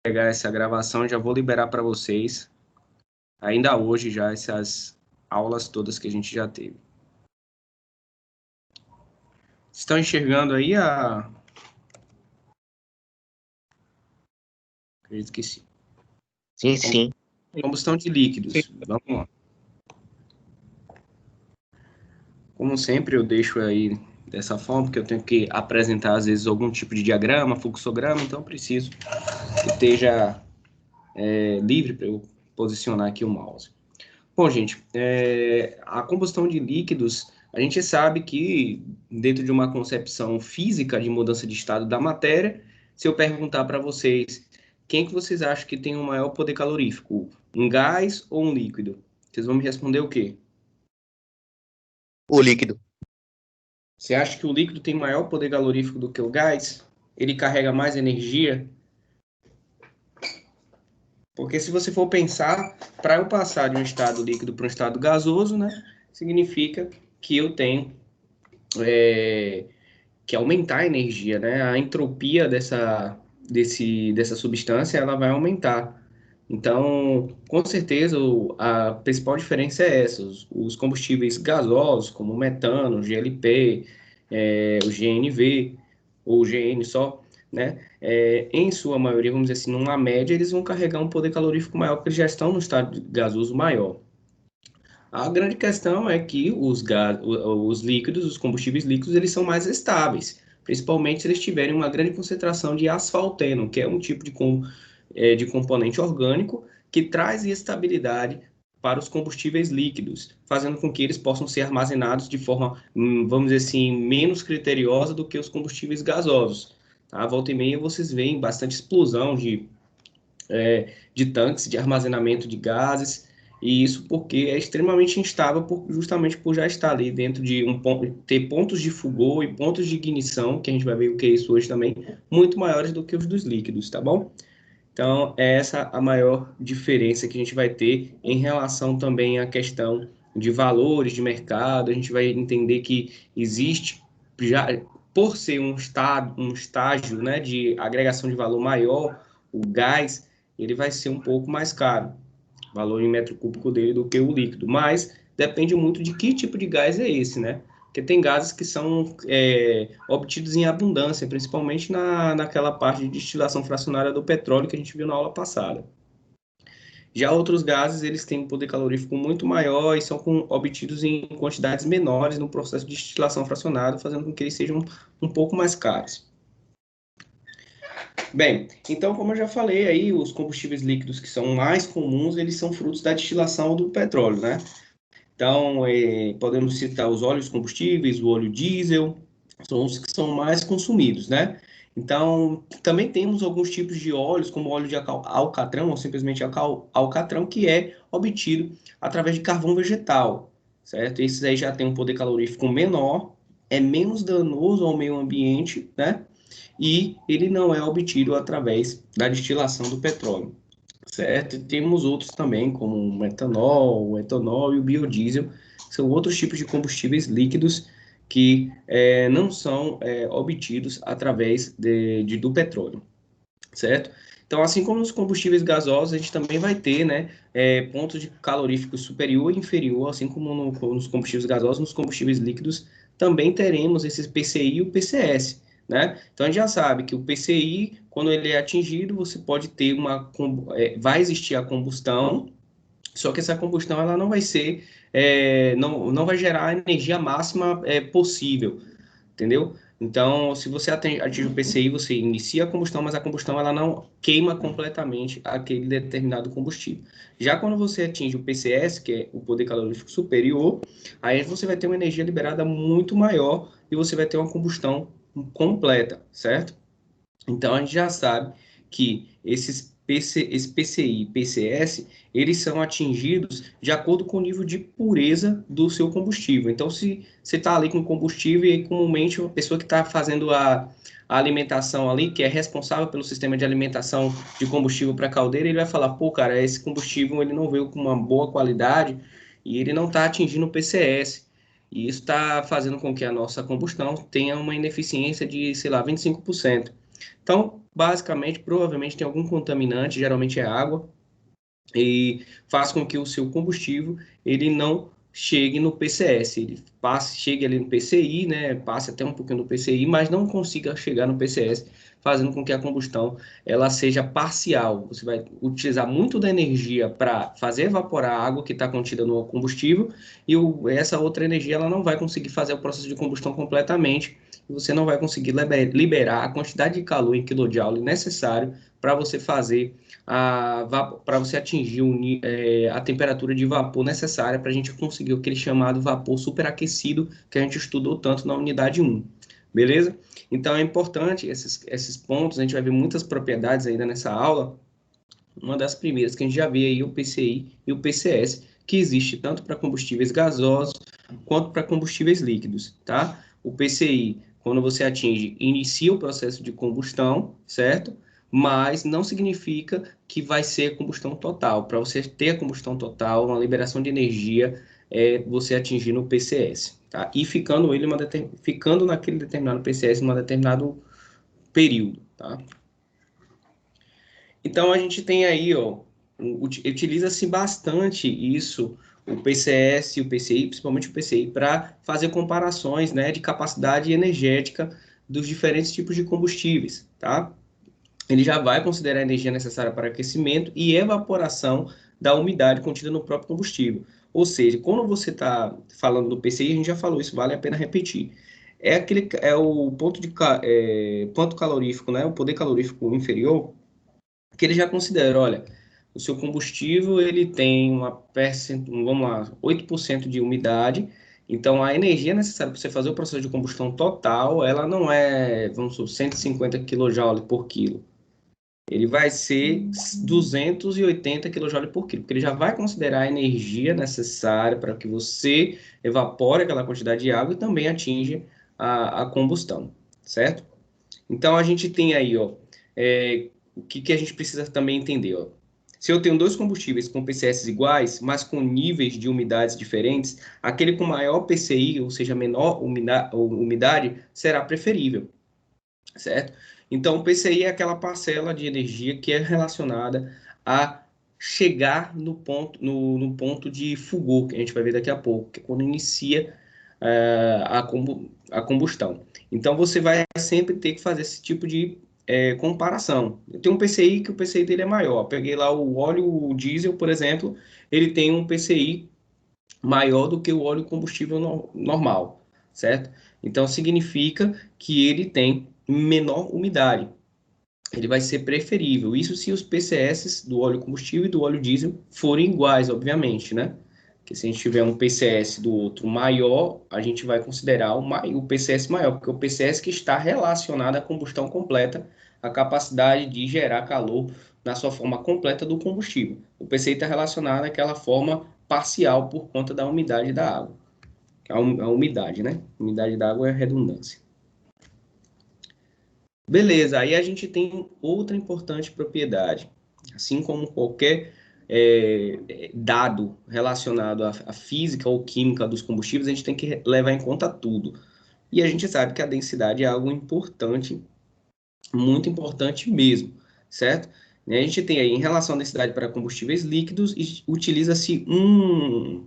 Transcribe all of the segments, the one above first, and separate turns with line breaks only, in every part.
pegar essa gravação, já vou liberar para vocês, ainda hoje, já essas aulas todas que a gente já teve. Estão enxergando aí a... Acredito que sim.
Sim.
Combustão de líquidos. Vamos lá. Como sempre, eu deixo aí dessa forma, porque eu tenho que apresentar, às vezes, algum tipo de diagrama, fluxograma, então eu preciso que esteja livre para eu posicionar aqui o mouse. Bom, gente, a combustão de líquidos, a gente sabe que, dentro de uma concepção física de mudança de estado da matéria, se eu perguntar para vocês, quem que vocês acham que tem o maior poder calorífico? Um gás ou um líquido? Vocês vão me responder o quê?
O líquido.
Você acha que o líquido tem maior poder calorífico do que o gás? Ele carrega mais energia? Porque se você for pensar, para eu passar de um estado líquido para um estado gasoso, né, significa que eu tenho que aumentar a energia, né? A entropia dessa substância, ela vai aumentar. Então, com certeza, a principal diferença é essa. Os combustíveis gasosos, como o metano, o GLP, o GNV, ou o GN só, né? Em sua maioria, vamos dizer assim, numa média, eles vão carregar um poder calorífico maior, porque eles já estão no estado gasoso maior. A grande questão é que os líquidos, os combustíveis líquidos, eles são mais estáveis, principalmente se eles tiverem uma grande concentração de asfalteno, que é um tipo de componente orgânico que traz estabilidade para os combustíveis líquidos, fazendo com que eles possam ser armazenados de forma, vamos dizer assim, menos criteriosa do que os combustíveis gasosos. Tá? Volta e meia vocês veem bastante explosão de tanques de armazenamento de gases, e isso porque é extremamente instável, justamente por já estar ali dentro de ter pontos de fugor e pontos de ignição, que a gente vai ver o que é isso hoje também, muito maiores do que os dos líquidos, tá bom? Então, é essa a maior diferença que a gente vai ter em relação também à questão de valores de mercado. A gente vai entender que existe, já por ser um estágio, né, de agregação de valor maior, o gás, ele vai ser um pouco mais caro, valor em metro cúbico dele, do que o líquido. Mas depende muito de que tipo de gás é esse, né? Porque tem gases que são obtidos em abundância, principalmente naquela parte de destilação fracionária do petróleo que a gente viu na aula passada. Já outros gases, eles têm um poder calorífico muito maior e são obtidos em quantidades menores no processo de destilação fracionada, fazendo com que eles sejam um pouco mais caros. Bem, então, como eu já falei aí, os combustíveis líquidos que são mais comuns, eles são frutos da destilação do petróleo, né? Então, podemos citar os óleos combustíveis, o óleo diesel, são os que são mais consumidos, né? Então, também temos alguns tipos de óleos, como óleo de alcatrão, ou simplesmente alcatrão, que é obtido através de carvão vegetal, certo? Esses aí já tem um poder calorífico menor, é menos danoso ao meio ambiente, né? E ele não é obtido através da destilação do petróleo, certo? E temos outros também, como o metanol, o etanol e o biodiesel, que são outros tipos de combustíveis líquidos que não são obtidos através do petróleo, certo? Então, assim como nos combustíveis gasosos, a gente também vai ter, né, pontos de calorífico superior e inferior, assim como nos combustíveis gasosos, nos combustíveis líquidos, também teremos esses PCI e o PCS, né? Então, a gente já sabe que o PCI, quando ele é atingido, você pode ter vai existir a combustão, só que essa combustão ela não vai ser, não vai gerar a energia máxima possível, entendeu? Então, se você atinge o PCI, você inicia a combustão, mas a combustão ela não queima completamente aquele determinado combustível. Já quando você atinge o PCS, que é o poder calorífico superior, aí você vai ter uma energia liberada muito maior e você vai ter uma combustão completa, certo? Então, a gente já sabe que esse PCI e PCS, eles são atingidos de acordo com o nível de pureza do seu combustível. Então, se você está ali com combustível e comumente a pessoa que está fazendo a alimentação ali, que é responsável pelo sistema de alimentação de combustível para a caldeira, ele vai falar, pô, cara, esse combustível ele não veio com uma boa qualidade e ele não está atingindo o PCS. E isso está fazendo com que a nossa combustão tenha uma ineficiência de, sei lá, 25%. Então, basicamente, provavelmente tem algum contaminante, geralmente é água, e faz com que o seu combustível ele não chegue no PCS, ele chegue ali no PCI, né, passe até um pouquinho no PCI, mas não consiga chegar no PCS, fazendo com que a combustão ela seja parcial. Você vai utilizar muito da energia para fazer evaporar a água que está contida no combustível e essa outra energia ela não vai conseguir fazer o processo de combustão completamente e você não vai conseguir liberar a quantidade de calor em kJ necessário para você fazer para você atingir a temperatura de vapor necessária para a gente conseguir aquele chamado vapor superaquecido que a gente estudou tanto na unidade 1. Beleza? Então é importante esses pontos, a gente vai ver muitas propriedades ainda nessa aula. Uma das primeiras que a gente já vê aí o PCI e o PCS, que existe tanto para combustíveis gasosos quanto para combustíveis líquidos, tá? O PCI, quando você atinge, inicia o processo de combustão, certo? Mas não significa que vai ser combustão total. Para você ter a combustão total, uma liberação de energia, você atingir no PCS, tá? E ficando naquele determinado PCS em um determinado período, tá? Então a gente tem aí, ó, utiliza-se bastante isso, o PCS e o PCI, principalmente o PCI, para fazer comparações, né, de capacidade energética dos diferentes tipos de combustíveis, tá? Ele já vai considerar a energia necessária para aquecimento e evaporação da umidade contida no próprio combustível. Ou seja, quando você está falando do PCI, a gente já falou isso, vale a pena repetir. É o ponto calorífico, né? O poder calorífico inferior, que ele já considera, olha, o seu combustível ele tem vamos lá, 8% de umidade, então a energia necessária para você fazer o processo de combustão total, ela não é, vamos supor, 150 kJ por quilo. Ele vai ser 280 kJ por quilo, porque ele já vai considerar a energia necessária para que você evapore aquela quantidade de água e também atinja a combustão, certo? Então a gente tem aí, ó, o que a gente precisa também entender, ó. Se eu tenho dois combustíveis com PCS iguais, mas com níveis de umidades diferentes, aquele com maior PCI, ou seja, menor umidade, será preferível, certo? Então, o PCI é aquela parcela de energia que é relacionada a chegar no ponto de fulgor, que a gente vai ver daqui a pouco, que é quando inicia a combustão. Então, você vai sempre ter que fazer esse tipo de comparação. Tem um PCI que o PCI dele é maior. Peguei lá o óleo diesel, por exemplo, ele tem um PCI maior do que o óleo combustível normal, certo? Então, significa que ele tem menor umidade. Ele vai ser preferível. Isso se os PCS do óleo combustível e do óleo diesel forem iguais, obviamente, né? Porque se a gente tiver um PCS do outro maior, a gente vai considerar o PCS maior, porque é o PCS que está relacionado à combustão completa, a capacidade de gerar calor na sua forma completa do combustível. O PCI está relacionado àquela forma parcial por conta da umidade da água. A umidade, né? A umidade da água é redundância. Beleza, aí a gente tem outra importante propriedade. Assim como qualquer dado relacionado à física ou química dos combustíveis, a gente tem que levar em conta tudo. E a gente sabe que a densidade é algo importante, muito importante mesmo, certo? A gente tem aí, em relação à densidade para combustíveis líquidos, utiliza-se um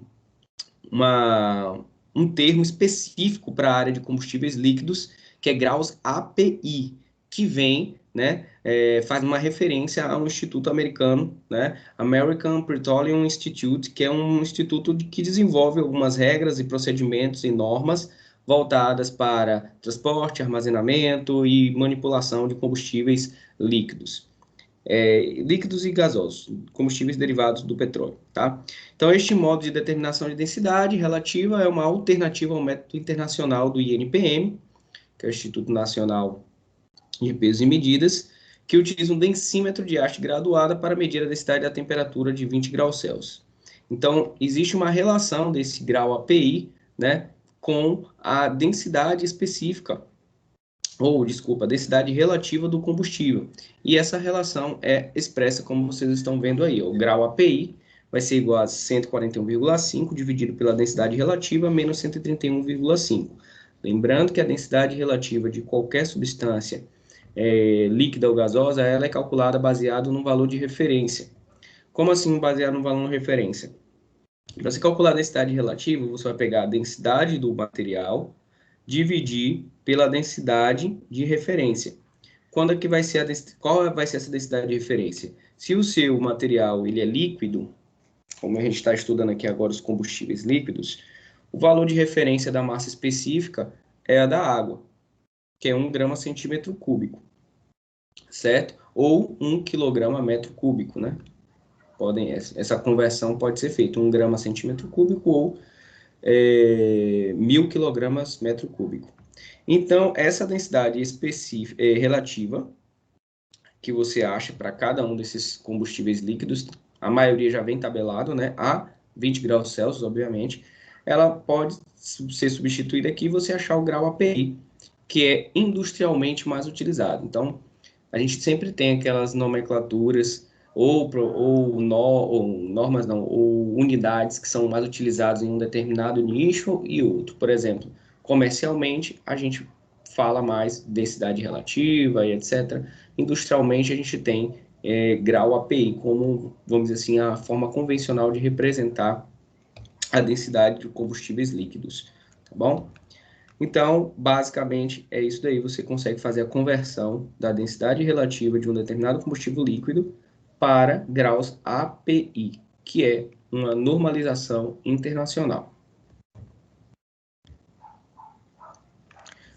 termo específico para a área de combustíveis líquidos, que é graus API, que vem, né, faz uma referência a um instituto americano, né, American Petroleum Institute, que é um instituto que desenvolve algumas regras e procedimentos e normas voltadas para transporte, armazenamento e manipulação de combustíveis líquidos. Líquidos e gasosos, combustíveis derivados do petróleo, tá? Então, este modo de determinação de densidade relativa é uma alternativa ao método internacional do INPM, que é o Instituto Nacional de Pesos e Medidas, que utiliza um densímetro de haste graduada para medir a densidade da temperatura de 20 graus Celsius. Então, existe uma relação desse grau API, né, com a densidade específica a densidade relativa do combustível. E essa relação é expressa como vocês estão vendo aí. O grau API vai ser igual a 141,5 dividido pela densidade relativa menos 131,5. Lembrando que a densidade relativa de qualquer substância líquida ou gasosa, ela é calculada baseado num valor de referência. Como assim baseado num valor de referência? Para você calcular a densidade relativa, você vai pegar a densidade do material, dividir pela densidade de referência. Quando é que vai ser qual vai ser essa densidade de referência? Se o seu material ele é líquido, como a gente está estudando aqui agora os combustíveis líquidos, o valor de referência da massa específica é a da água, que é 1 grama centímetro cúbico, certo? Ou 1 quilograma a metro cúbico, né? Essa conversão pode ser feita 1 grama centímetro cúbico ou 1.000 quilogramas metro cúbico. Então, essa densidade específica, relativa, que você acha para cada um desses combustíveis líquidos, a maioria já vem tabelado, né? A 20 graus Celsius, obviamente, ela pode ser substituída aqui e você achar o grau API, que é industrialmente mais utilizado. Então, a gente sempre tem aquelas nomenclaturas ou normas não, ou unidades que são mais utilizadas em um determinado nicho e outro. Por exemplo, comercialmente, a gente fala mais densidade relativa e etc. Industrialmente, a gente tem grau API como, vamos dizer assim, a forma convencional de representar a densidade de combustíveis líquidos, tá bom? Então, basicamente, é isso daí. Você consegue fazer a conversão da densidade relativa de um determinado combustível líquido para graus API, que é uma normalização internacional.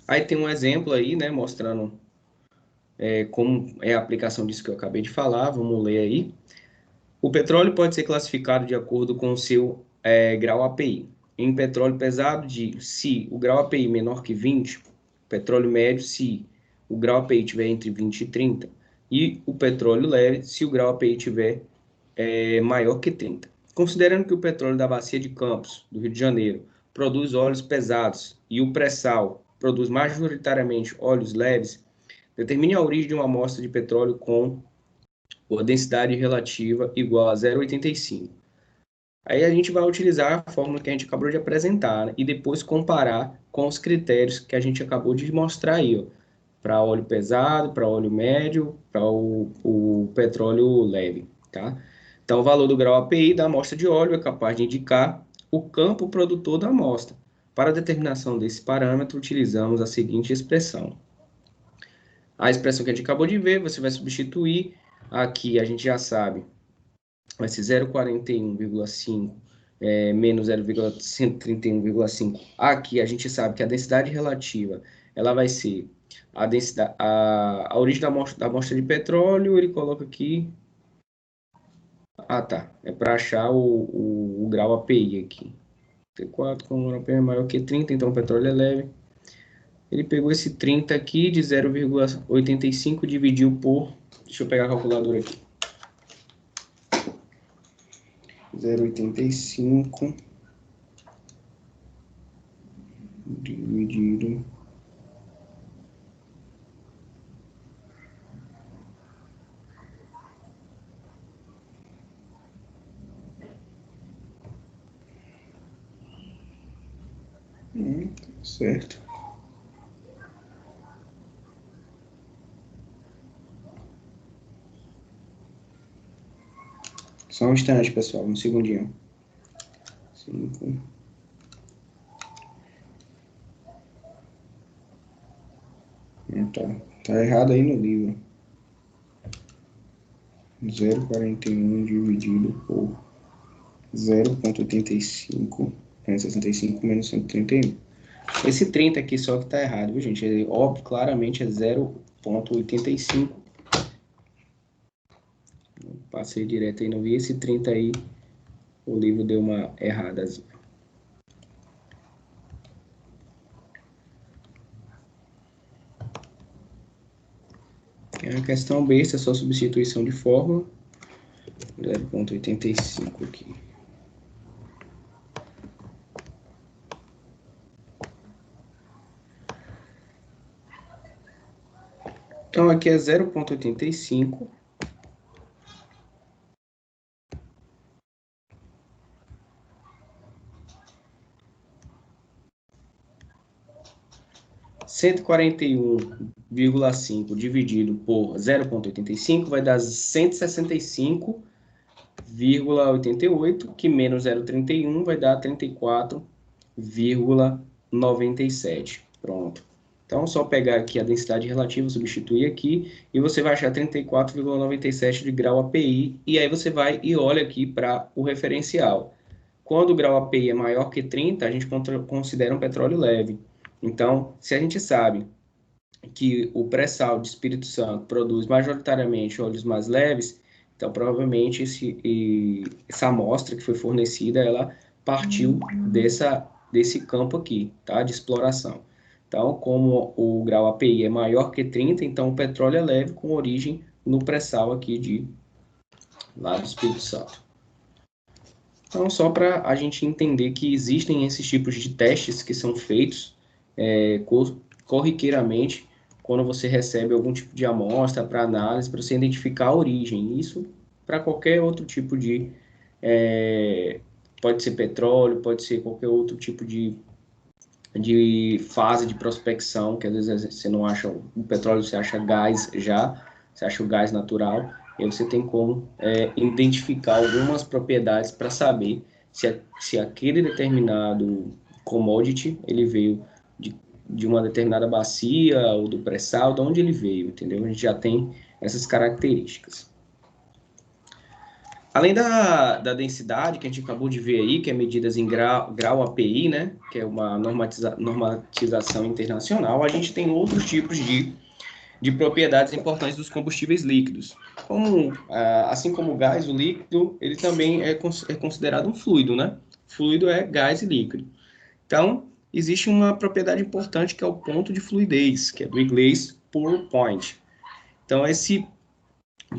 Aí tem um exemplo aí, né, mostrando como é a aplicação disso que eu acabei de falar. Vamos ler aí. O petróleo pode ser classificado de acordo com o seu grau API. Em petróleo pesado, se o grau API menor que 20, petróleo médio, se o grau API tiver entre 20 e 30, e o petróleo leve, se o grau API tiver maior que 30. Considerando que o petróleo da Bacia de Campos, do Rio de Janeiro, produz óleos pesados e o pré-sal produz majoritariamente óleos leves, determine a origem de uma amostra de petróleo com a densidade relativa igual a 0,85. Aí a gente vai utilizar a fórmula que a gente acabou de apresentar, né, e depois comparar com os critérios que a gente acabou de mostrar aí, para óleo pesado, para óleo médio, para o petróleo leve, tá? Então, o valor do grau API da amostra de óleo é capaz de indicar o campo produtor da amostra. Para a determinação desse parâmetro, utilizamos a seguinte expressão. A expressão que a gente acabou de ver, você vai substituir. Aqui a gente já sabe, vai ser 0,41,5 menos 0,131,5. Aqui a gente sabe que a densidade relativa ela vai ser a origem da amostra de petróleo. Ele coloca aqui. Ah, tá. É para achar o grau API aqui. T4 com o API é maior que 30, então o petróleo é leve. Ele pegou esse 30 aqui de 0,85 dividiu por. Deixa eu pegar a calculadora aqui. 0,85 dividido certo. Só um instante, pessoal, um segundinho. 5. Tá errado aí no livro. 0,41 dividido por 0,85 65 menos 131. Esse 30 aqui só que tá errado, viu, gente? Óbvio, claramente é 0,85. Passei direto aí, não vi esse 30 aí. O livro deu uma errada. É uma questão besta, só substituição de fórmula. 0,85 aqui. Então aqui é 0,85. 141,5 dividido por 0,85 vai dar 165,88, que menos 0,31 vai dar 34,97. Pronto. Então, só pegar aqui a densidade relativa, substituir aqui, e você vai achar 34,97 de grau API, e aí você vai e olha aqui para o referencial. Quando o grau API é maior que 30, a gente considera um petróleo leve. Então, se a gente sabe que o pré-sal de Espírito Santo produz majoritariamente óleos mais leves, então provavelmente essa amostra que foi fornecida, ela partiu desse campo aqui, tá? De exploração. Então, como o grau API é maior que 30, então o petróleo é leve com origem no pré-sal aqui lá do Espírito Santo. Então, só para a gente entender que existem esses tipos de testes que são feitos corriqueiramente quando você recebe algum tipo de amostra para análise, para você identificar a origem. Isso para qualquer outro tipo de... pode ser petróleo, pode ser qualquer outro tipo de fase de prospecção, que às vezes você não acha o petróleo, você acha gás já, você acha o gás natural, e aí você tem como identificar algumas propriedades para saber se aquele determinado commodity, ele veio de uma determinada bacia, ou do pré-sal, de onde ele veio, entendeu? A gente já tem essas características. Além da densidade que a gente acabou de ver aí, que é medidas em grau API, né, que é uma normatização internacional, a gente tem outros tipos de propriedades importantes dos combustíveis líquidos. Assim como o gás, o líquido, ele também é considerado um fluido, né? Fluido é gás e líquido. Então, existe uma propriedade importante que é o ponto de fluidez, que é do inglês pour point. Então, esse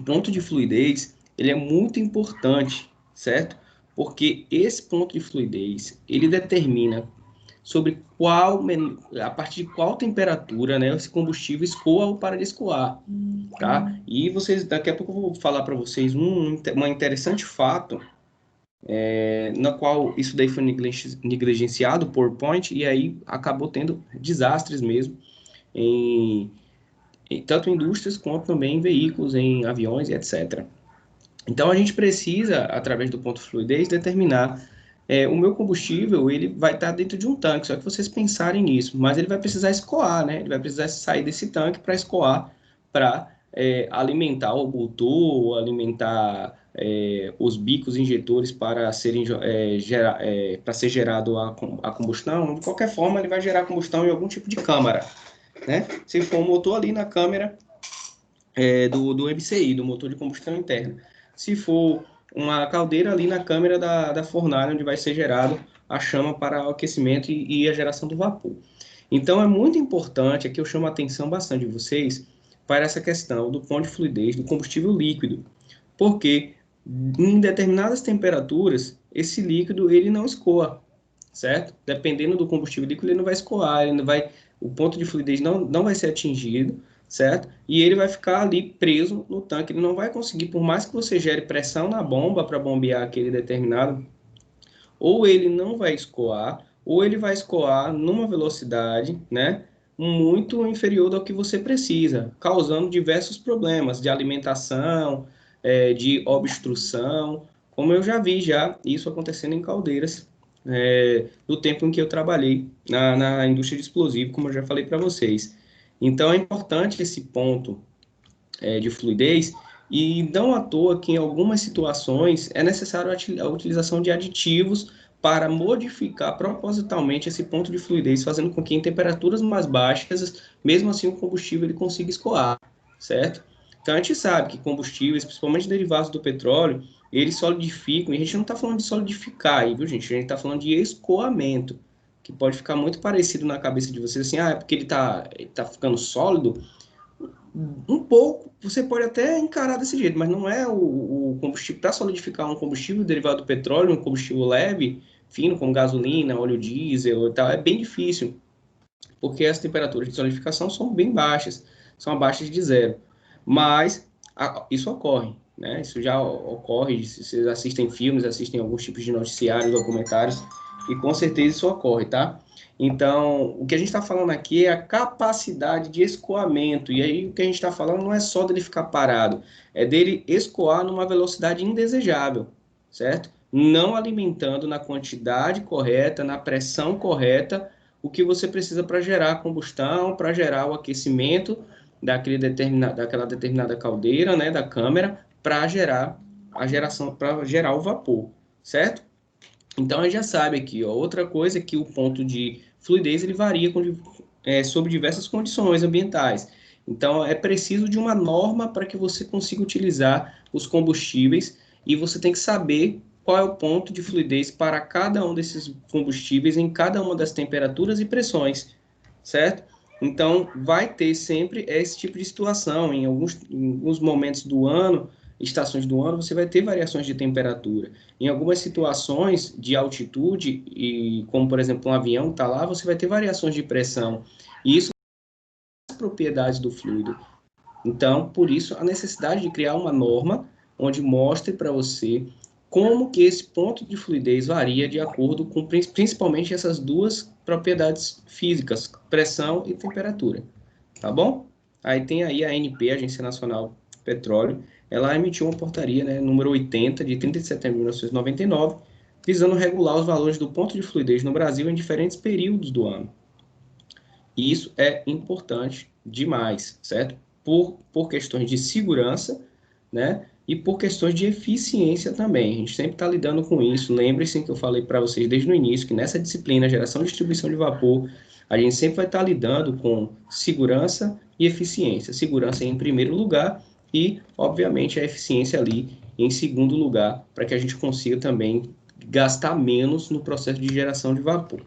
ponto de fluidez, ele é muito importante, certo? Porque esse ponto de fluidez, ele determina sobre a partir de qual temperatura, né, esse combustível escoa ou para de escoar, tá? E daqui a pouco eu vou falar para vocês um interessante fato, na qual isso daí foi negligenciado por point, e aí acabou tendo desastres mesmo tanto em indústrias quanto também em veículos, em aviões e etc. Então, a gente precisa, através do ponto de fluidez, determinar o meu combustível, ele vai estar dentro de um tanque, só que vocês pensarem nisso, mas ele vai precisar escoar, né? Ele vai precisar sair desse tanque para escoar, para alimentar o motor, alimentar os bicos injetores para para ser gerado a combustão. De qualquer forma, ele vai gerar combustão em algum tipo de câmara, né? Se for um motor ali na câmara do MCI, do motor de combustão interna. Se for uma caldeira ali na câmara da fornalha, onde vai ser gerado a chama para o aquecimento e a geração do vapor. Então, é muito importante, aqui eu chamo a atenção bastante de vocês, para essa questão do ponto de fluidez do combustível líquido, porque em determinadas temperaturas, esse líquido ele não escoa, certo? Dependendo do combustível líquido, ele não vai escoar, o ponto de fluidez não vai ser atingido, certo? E ele vai ficar ali preso no tanque, ele não vai conseguir, por mais que você gere pressão na bomba para bombear aquele determinado, ou ele não vai escoar, ou ele vai escoar numa velocidade, né, muito inferior ao que você precisa, causando diversos problemas de alimentação, de obstrução, como eu já vi isso acontecendo em caldeiras, no tempo em que eu trabalhei na indústria de explosivo, como eu já falei para vocês. Então, é importante esse ponto de fluidez, e não à toa que em algumas situações é necessário a utilização de aditivos para modificar propositalmente esse ponto de fluidez, fazendo com que em temperaturas mais baixas, mesmo assim o combustível ele consiga escoar, certo? Então a gente sabe que combustíveis, principalmente derivados do petróleo, eles solidificam, e a gente não está falando de solidificar aí, viu gente? A gente está falando de escoamento, que pode ficar muito parecido na cabeça de vocês, assim, é porque ele tá ficando sólido. Um pouco, você pode até encarar desse jeito, mas não é o combustível. Para solidificar um combustível derivado do petróleo, um combustível leve, fino, como gasolina, óleo diesel e tal, é bem difícil, porque as temperaturas de solidificação são bem baixas, são abaixo de zero. Mas isso ocorre, né? Isso já ocorre, se vocês assistem filmes, assistem alguns tipos de noticiários, documentários, E com certeza isso ocorre, tá? Então, o que a gente está falando aqui é a capacidade de escoamento. E aí, o que a gente está falando não é só dele ficar parado, é dele escoar numa velocidade indesejável, certo? Não alimentando na quantidade correta, na pressão correta, o que você precisa para gerar a combustão, para gerar o aquecimento daquela determinada caldeira, né, da câmara, para gerar a geração, para gerar o vapor, certo? Então, a gente já sabe aqui, ó, outra coisa é que o ponto de fluidez ele varia sob diversas condições ambientais. Então, é preciso de uma norma para que você consiga utilizar os combustíveis e você tem que saber qual é o ponto de fluidez para cada um desses combustíveis em cada uma das temperaturas e pressões, certo? Então, vai ter sempre esse tipo de situação. Em alguns momentos do ano, estações do ano, você vai ter variações de temperatura. Em algumas situações de altitude, e como por exemplo um avião está lá, você vai ter variações de pressão. E isso é as propriedades do fluido. Então, por isso, a necessidade de criar uma norma onde mostre para você como que esse ponto de fluidez varia de acordo com principalmente essas duas propriedades físicas, pressão e temperatura. Tá bom? Aí tem aí a ANP, Agência Nacional de Petróleo, ela emitiu uma portaria, né, número 80, de 30 de setembro de 1999, visando regular os valores do ponto de fluidez no Brasil em diferentes períodos do ano. E isso é importante demais, certo? Por questões de segurança, né? E por questões de eficiência também. A gente sempre está lidando com isso. Lembre-se que eu falei para vocês desde o início que nessa disciplina, geração e distribuição de vapor, a gente sempre vai estar lidando com segurança e eficiência. Segurança em primeiro lugar e, obviamente, a eficiência ali em segundo lugar, para que a gente consiga também gastar menos no processo de geração de vapor.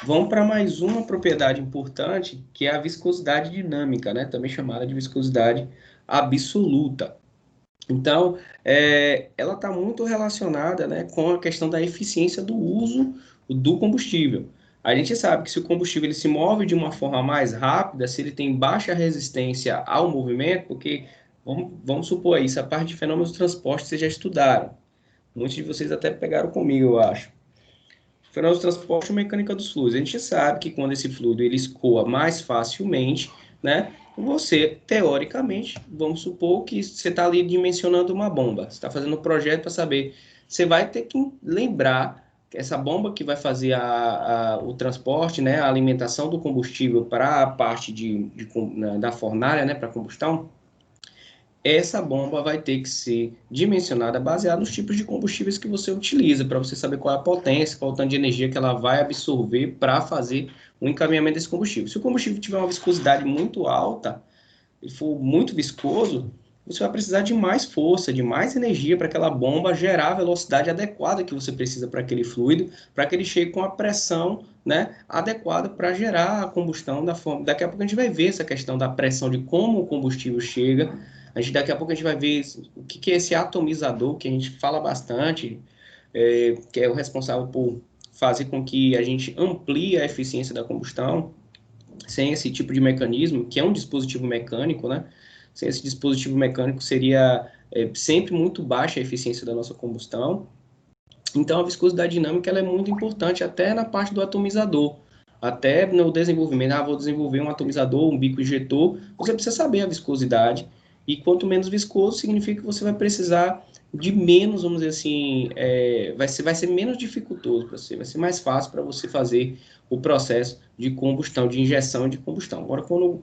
Vamos para mais uma propriedade importante, que é a viscosidade dinâmica, né? Também chamada de viscosidade absoluta. Então, ela está muito relacionada, né, com a questão da eficiência do uso do combustível. A gente sabe que se o combustível ele se move de uma forma mais rápida, se ele tem baixa resistência ao movimento, porque vamos supor isso, a parte de fenômenos de transporte vocês já estudaram. Muitos de vocês até pegaram comigo, eu acho. Fenômeno de transporte e mecânica dos fluidos. A gente sabe que quando esse fluido ele escoa mais facilmente, né? Você, teoricamente, vamos supor que você está ali dimensionando uma bomba. Você está fazendo um projeto para saber. Você vai ter que lembrar que essa bomba que vai fazer o transporte, né? A alimentação do combustível para a parte da fornalha, né? Para a combustão, essa bomba vai ter que ser dimensionada baseada nos tipos de combustíveis que você utiliza, para você saber qual é a potência, qual é o tanto de energia que ela vai absorver para fazer o encaminhamento desse combustível. Se o combustível tiver uma viscosidade muito alta, e for muito viscoso, você vai precisar de mais força, de mais energia para aquela bomba gerar a velocidade adequada que você precisa para aquele fluido, para que ele chegue com a pressão, né, adequada para gerar a combustão da forma. Daqui a pouco a gente vai ver essa questão da pressão, de como o combustível chega. Daqui a pouco a gente vai ver o que é esse atomizador, que a gente fala bastante, que é o responsável por fazer com que a gente amplie a eficiência da combustão. Sem esse tipo de mecanismo, que é um dispositivo mecânico, né? Sem esse dispositivo mecânico seria sempre muito baixa a eficiência da nossa combustão. Então, a viscosidade dinâmica ela é muito importante até na parte do atomizador. Até no desenvolvimento, vou desenvolver um atomizador, um bico injetor, você precisa saber a viscosidade. E quanto menos viscoso, significa que você vai precisar de menos, vamos dizer assim, vai ser menos dificultoso para você, vai ser mais fácil para você fazer o processo de combustão, de injeção de combustão. Agora, quando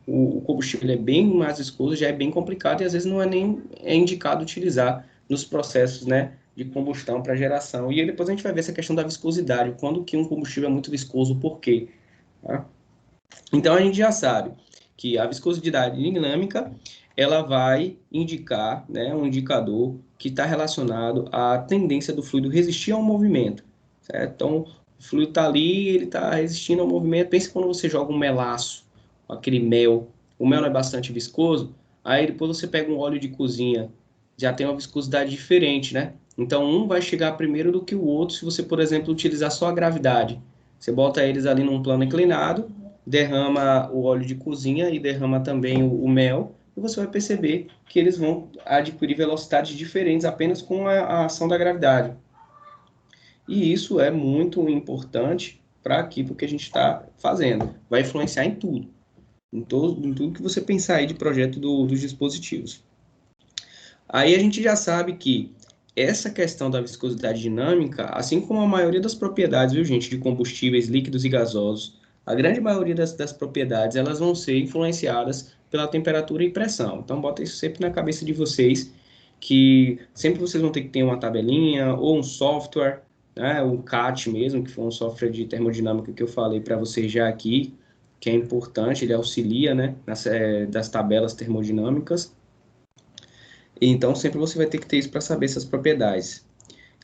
o combustível é bem mais viscoso, já é bem complicado e às vezes não é nem indicado utilizar nos processos, né, de combustão para geração. E aí depois a gente vai ver essa questão da viscosidade, quando que um combustível é muito viscoso, por quê? Tá? Então a gente já sabe que a viscosidade dinâmica ela vai indicar, né, um indicador que está relacionado à tendência do fluido resistir ao movimento. Certo? Então, o fluido está ali, ele está resistindo ao movimento. Pense quando você joga um melaço, aquele mel. O mel não é bastante viscoso, aí depois você pega um óleo de cozinha, já tem uma viscosidade diferente, né? Então, um vai chegar primeiro do que o outro se você, por exemplo, utilizar só a gravidade. Você bota eles ali num plano inclinado, derrama o óleo de cozinha e derrama também o mel, e você vai perceber que eles vão adquirir velocidades diferentes apenas com a ação da gravidade. E isso é muito importante para aquilo que a gente está fazendo. Vai influenciar em tudo, em tudo que você pensar aí de projeto dos dispositivos. Aí a gente já sabe que essa questão da viscosidade dinâmica, assim como a maioria das propriedades, viu, gente, de combustíveis líquidos e gasosos, a grande maioria das propriedades, elas vão ser influenciadas pela temperatura e pressão. Então, bota isso sempre na cabeça de vocês, que sempre vocês vão ter que ter uma tabelinha ou um software, né, o CAT mesmo, que foi um software de termodinâmica que eu falei para vocês já aqui, que é importante, ele auxilia, né, das tabelas termodinâmicas. Então, sempre você vai ter que ter isso para saber essas propriedades.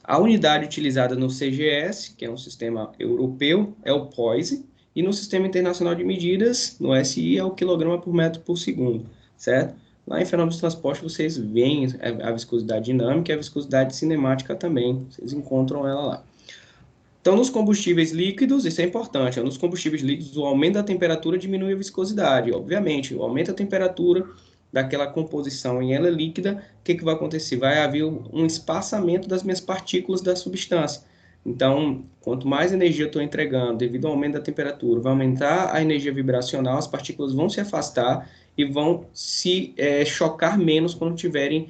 A unidade utilizada no CGS, que é um sistema europeu, é o POISE, e no Sistema Internacional de Medidas, no SI, é o quilograma por metro por segundo, certo? Lá em fenômenos de transporte, vocês veem a viscosidade dinâmica e a viscosidade cinemática também, vocês encontram ela lá. Então, nos combustíveis líquidos, isso é importante, nos combustíveis líquidos, o aumento da temperatura diminui a viscosidade. Obviamente, o aumento da temperatura daquela composição em ela líquida, o que vai acontecer? Vai haver um espaçamento das minhas partículas da substância. Então, quanto mais energia eu estou entregando devido ao aumento da temperatura, vai aumentar a energia vibracional, as partículas vão se afastar e vão se chocar menos quando estiverem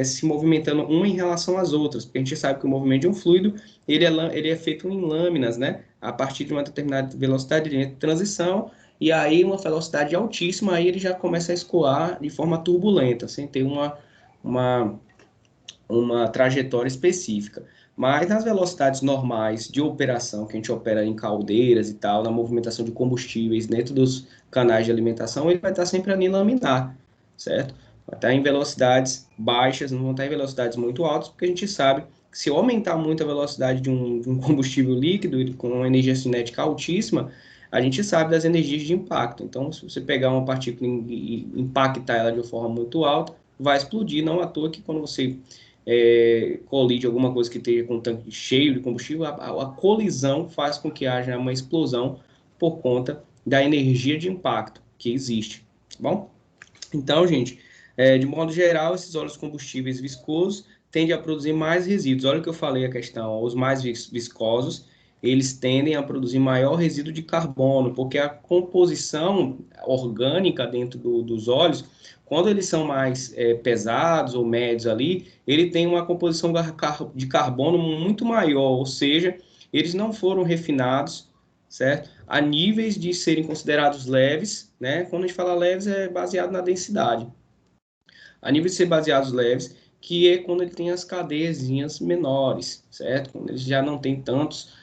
se movimentando uma em relação às outras, porque a gente sabe que o movimento de um fluido ele é feito em lâminas, né? A partir de uma determinada velocidade de transição, e aí uma velocidade altíssima, aí ele já começa a escoar de forma turbulenta, sem ter uma, uma trajetória específica. Mas nas velocidades normais de operação, que a gente opera em caldeiras e tal, na movimentação de combustíveis dentro dos canais de alimentação, ele vai estar sempre ali laminar, certo? Vai estar em velocidades baixas, não vão estar em velocidades muito altas, porque a gente sabe que se eu aumentar muito a velocidade de um combustível líquido com uma energia cinética altíssima, a gente sabe das energias de impacto. Então, se você pegar uma partícula e impactar ela de uma forma muito alta, vai explodir, não à toa que quando você colide alguma coisa que esteja com um tanque cheio de combustível, a colisão faz com que haja uma explosão por conta da energia de impacto que existe, tá bom? Então, gente, de modo geral, esses óleos combustíveis viscosos tendem a produzir mais resíduos. Olha o que eu falei a questão, os mais viscosos, eles tendem a produzir maior resíduo de carbono, porque a composição orgânica dentro dos óleos, quando eles são mais pesados ou médios ali, ele tem uma composição de carbono muito maior, ou seja, eles não foram refinados, certo? A níveis de serem considerados leves, né? Quando a gente fala leves, é baseado na densidade. A nível de ser baseados leves, que é quando ele tem as cadeiazinhas menores, certo? Quando eles já não tem tantos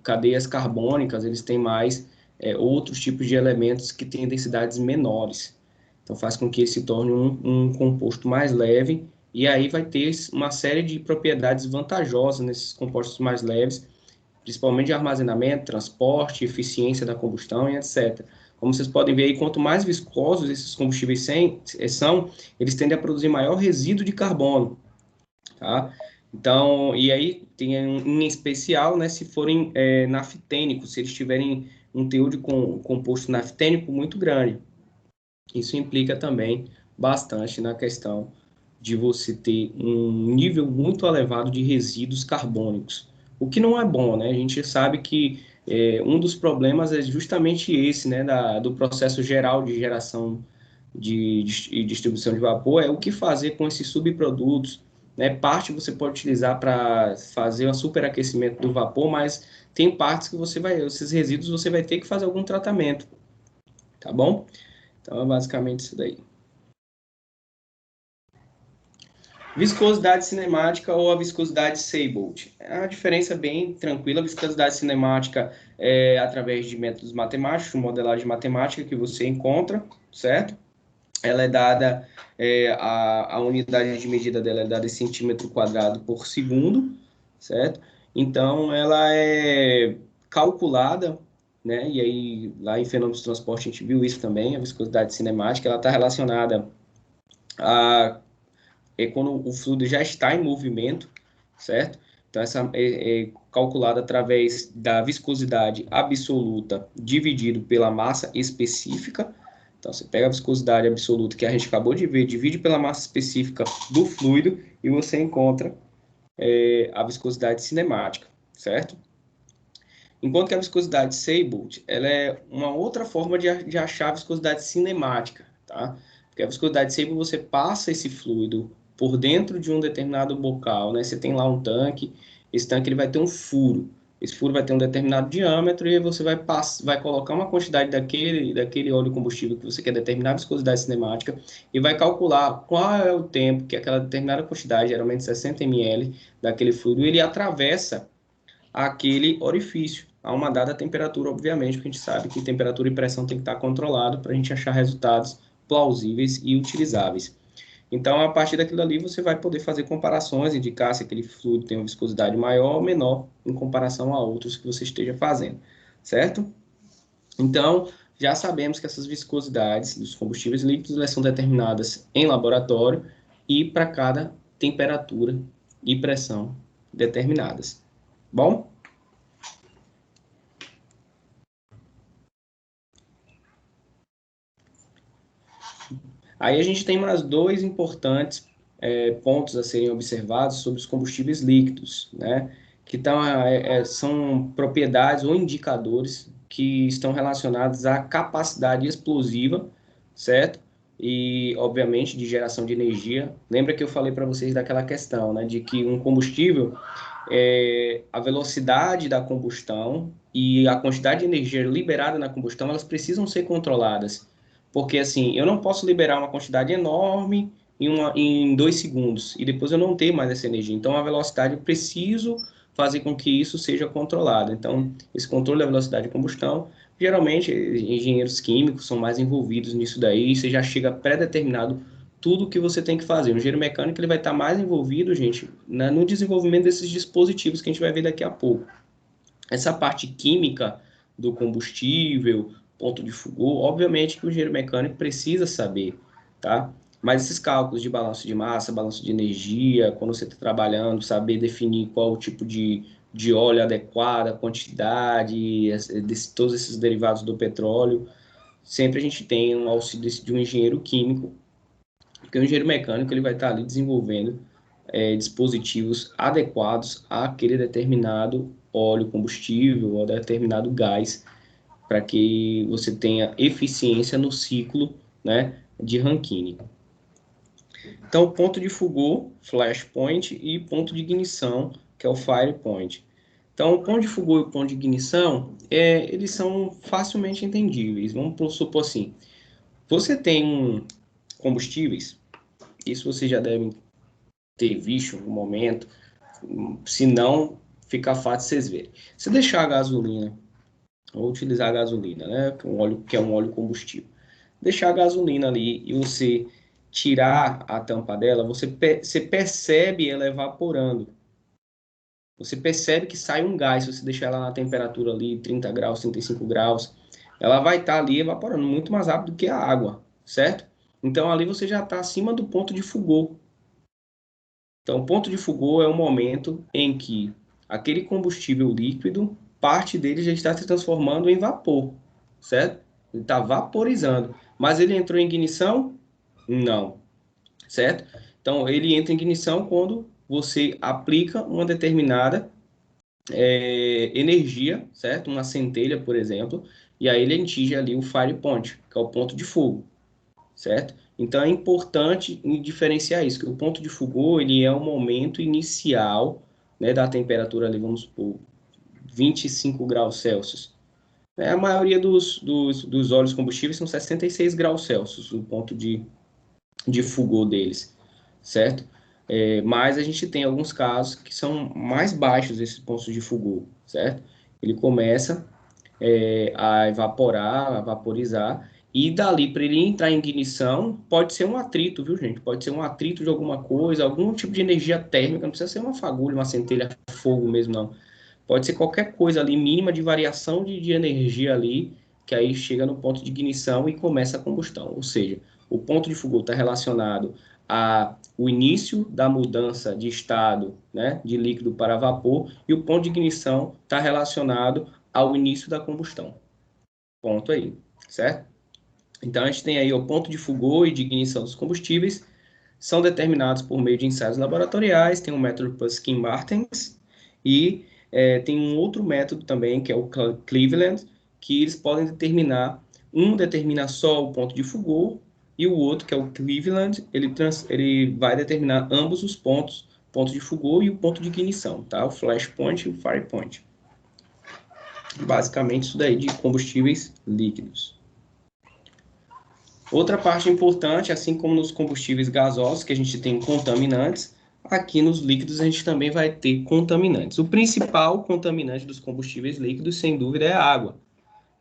cadeias carbônicas, eles têm mais outros tipos de elementos que têm densidades menores. Então faz com que ele se torne um composto mais leve, e aí vai ter uma série de propriedades vantajosas nesses compostos mais leves, principalmente de armazenamento, transporte, eficiência da combustão e etc. Como vocês podem ver aí, quanto mais viscosos esses combustíveis são, eles tendem a produzir maior resíduo de carbono, tá? Então, e aí tem em especial, né, se forem naftênicos, se eles tiverem um teor de composto naftênico muito grande. Isso implica também bastante na questão de você ter um nível muito elevado de resíduos carbônicos, o que não é bom, né? A gente sabe que um dos problemas é justamente esse, né, do processo geral de geração e distribuição de vapor, é o que fazer com esses subprodutos, né? Parte você pode utilizar para fazer um superaquecimento do vapor, mas tem partes que esses resíduos você vai ter que fazer algum tratamento, tá bom? Então é basicamente isso daí. Viscosidade cinemática ou a viscosidade Seabolt. É uma diferença bem tranquila. A viscosidade cinemática é através de métodos matemáticos, modelagem matemática que você encontra, certo? Ela é dada, a unidade de medida dela é dada em centímetro quadrado por segundo, certo? Então, ela é calculada, né? E aí, lá em fenômenos de transporte, a gente viu isso também, a viscosidade cinemática, ela está relacionada a quando o fluido já está em movimento, certo? Então, essa é calculada através da viscosidade absoluta dividido pela massa específica. Então, você pega a viscosidade absoluta que a gente acabou de ver, divide pela massa específica do fluido e você encontra a viscosidade cinemática, certo? Enquanto que a viscosidade Seibert, ela é uma outra forma de achar a viscosidade cinemática, tá? Porque a viscosidade Seibert, você passa esse fluido por dentro de um determinado bocal, né? Você tem lá um tanque, esse tanque ele vai ter um furo. Esse furo vai ter um determinado diâmetro e aí você vai colocar uma quantidade daquele óleo combustível que você quer determinar a viscosidade cinemática e vai calcular qual é o tempo que aquela determinada quantidade, geralmente 60 ml, daquele fluido, ele atravessa aquele orifício a uma dada temperatura, obviamente, porque a gente sabe que temperatura e pressão tem que estar controlado para a gente achar resultados plausíveis e utilizáveis. Então, a partir daquilo ali, você vai poder fazer comparações, indicar se aquele fluido tem uma viscosidade maior ou menor em comparação a outros que você esteja fazendo, certo? Então, já sabemos que essas viscosidades dos combustíveis líquidos elas são determinadas em laboratório e para cada temperatura e pressão determinadas. Bom? Aí a gente tem mais dois importantes pontos a serem observados sobre os combustíveis líquidos, né? Que são propriedades ou indicadores que estão relacionados à capacidade explosiva, certo? E, obviamente, de geração de energia. Lembra que eu falei para vocês daquela questão, né? De que um combustível, a velocidade da combustão e a quantidade de energia liberada na combustão, elas precisam ser controladas. Porque, assim, eu não posso liberar uma quantidade enorme em 2 segundos e depois eu não ter mais essa energia. Então, a velocidade, eu preciso fazer com que isso seja controlado. Então, esse controle da velocidade de combustão, geralmente, engenheiros químicos são mais envolvidos nisso daí, você já chega pré-determinado tudo o que você tem que fazer. O engenheiro mecânico ele vai estar mais envolvido, gente, no desenvolvimento desses dispositivos que a gente vai ver daqui a pouco. Essa parte química do combustível, ponto de fulgor, obviamente que o engenheiro mecânico precisa saber, tá? Mas esses cálculos de balanço de massa, balanço de energia, quando você está trabalhando, saber definir qual o tipo de óleo adequado, a quantidade, todos esses derivados do petróleo, sempre a gente tem um auxílio de um engenheiro químico, porque o engenheiro mecânico ele vai estar ali desenvolvendo dispositivos adequados àquele determinado óleo combustível ou determinado gás para que você tenha eficiência no ciclo, né, de Rankine. Então, ponto de fulgor, flashpoint, e ponto de ignição, que é o firepoint. Então, o ponto de fulgor e o ponto de ignição, eles são facilmente entendíveis. Vamos supor assim, você tem combustíveis, isso vocês já devem ter visto no momento, se não, fica fácil vocês verem. Se deixar a gasolina, ou utilizar a gasolina, né, que é um óleo combustível, deixar a gasolina ali e você tirar a tampa dela, você percebe ela evaporando. Você percebe que sai um gás, se você deixar ela na temperatura ali, 30 graus, 35 graus, ela vai estar ali evaporando muito mais rápido que a água, certo? Então ali você já está acima do ponto de fulgor. Então, o ponto de fulgor é o momento em que aquele combustível líquido, parte dele já está se transformando em vapor, certo? Ele está vaporizando. Mas ele entrou em ignição? Não, certo? Então, ele entra em ignição quando você aplica uma determinada energia, certo? Uma centelha, por exemplo, e aí ele atinge ali o fire point, que é o ponto de fogo, certo? Então é importante diferenciar isso, que o ponto de fulgor ele é o momento inicial, né, da temperatura ali, vamos supor, 25 graus Celsius. A maioria dos óleos combustíveis são 66 graus Celsius, o ponto de fulgor deles, certo? Mas a gente tem alguns casos que são mais baixos esses pontos de fulgor, certo? Ele começa a evaporar, a vaporizar, e dali para ele entrar em ignição, pode ser um atrito, viu, gente? Pode ser um atrito de alguma coisa, algum tipo de energia térmica, não precisa ser uma fagulha, uma centelha, fogo mesmo, não. Pode ser qualquer coisa ali, mínima de variação de energia ali, que aí chega no ponto de ignição e começa a combustão. Ou seja, o ponto de fulgor está relacionado a o início da mudança de estado, né, de líquido para vapor, e o ponto de ignição está relacionado ao início da combustão. Ponto aí, certo? Então, a gente tem aí o ponto de fulgor e de ignição dos combustíveis. são determinados por meio de ensaios laboratoriais, tem o método Puskin-Martens, e tem um outro método também, que é o Cleveland, que eles podem determinar, um determina só o ponto de fulgor, e o outro, que é o Cleveland, ele vai determinar ambos os pontos, ponto de fulgor e o ponto de ignição, tá? O flash point e o fire point. Basicamente, isso daí de combustíveis líquidos. Outra parte importante, assim como nos combustíveis gasosos, que a gente tem contaminantes, aqui nos líquidos a gente também vai ter contaminantes. O principal contaminante dos combustíveis líquidos, sem dúvida, é a água.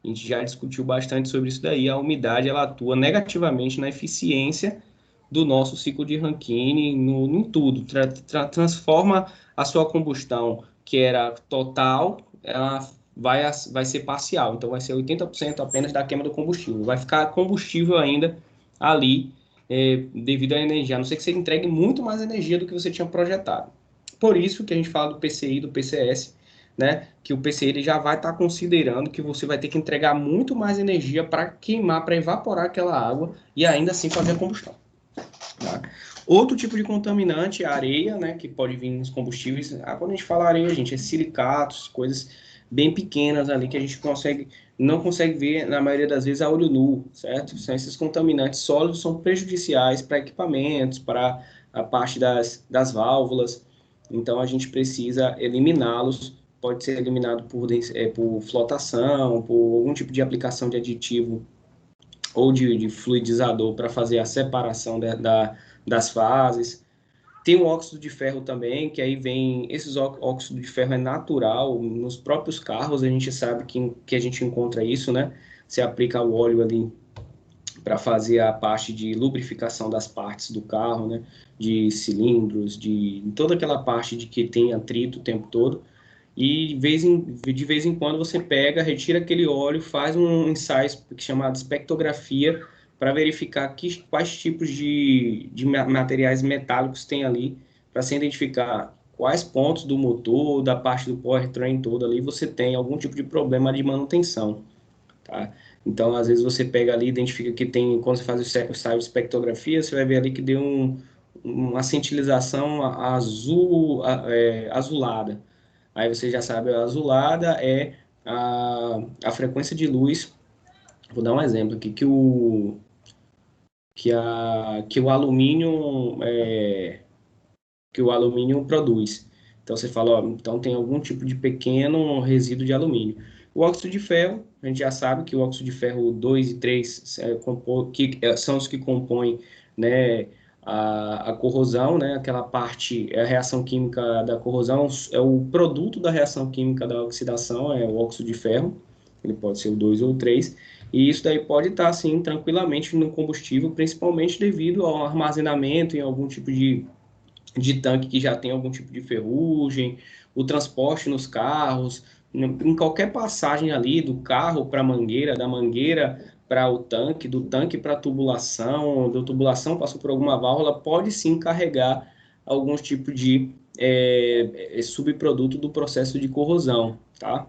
A gente já discutiu bastante sobre isso daí. A umidade ela atua negativamente na eficiência do nosso ciclo de Rankine em tudo. Transforma a sua combustão, que era total, ela vai ser parcial. Então, vai ser 80% apenas da queima do combustível. Vai ficar combustível ainda ali, devido à energia. A não ser que você entregue muito mais energia do que você tinha projetado. Por isso que a gente fala do PCI, do PCS, né? Que o PCI ele já vai estar considerando que você vai ter que entregar muito mais energia para queimar, para evaporar aquela água e ainda assim fazer a combustão. Tá? Outro tipo de contaminante é a areia, né? Que pode vir nos combustíveis. Quando a gente fala areia, gente, é silicatos, coisas bem pequenas ali que a gente não consegue ver na maioria das vezes a olho nu, certo? São esses contaminantes sólidos, são prejudiciais para equipamentos, para a parte das válvulas. Então a gente precisa eliminá-los. Pode ser eliminado por flotação, por algum tipo de aplicação de aditivo ou de fluidizador para fazer a separação das fases. Tem o óxido de ferro também, que aí vem, esses óxido de ferro é natural, nos próprios carros a gente sabe que a gente encontra isso, né? Você aplica o óleo ali para fazer a parte de lubrificação das partes do carro, né? De cilindros, de toda aquela parte de que tem atrito o tempo todo. E de vez em quando você pega, retira aquele óleo, faz um ensaio chamado espectrografia para verificar quais tipos de materiais metálicos tem ali, para se identificar quais pontos do motor, da parte do powertrain todo ali, você tem algum tipo de problema de manutenção, tá? Então, às vezes você pega ali, identifica que tem, quando você faz o ensaio de espectrografia, você vai ver ali que deu uma cintilização azulada. Aí você já sabe, a azulada é a frequência de luz. Vou dar um exemplo aqui, que o alumínio produz. Então você fala, ó, então tem algum tipo de pequeno resíduo de alumínio. O óxido de ferro, a gente já sabe que o óxido de ferro 2 e 3 são os que compõem, né, a corrosão, né, aquela parte, a reação química da corrosão, é o produto da reação química da oxidação, é o óxido de ferro, ele pode ser o 2 ou o 3, e isso daí pode estar, assim, tranquilamente no combustível, principalmente devido ao armazenamento em algum tipo de tanque que já tem algum tipo de ferrugem, o transporte nos carros, em qualquer passagem ali, do carro para a mangueira, da mangueira para o tanque, do tanque para a tubulação, da tubulação passou por alguma válvula, pode sim carregar alguns tipos de subproduto do processo de corrosão, tá?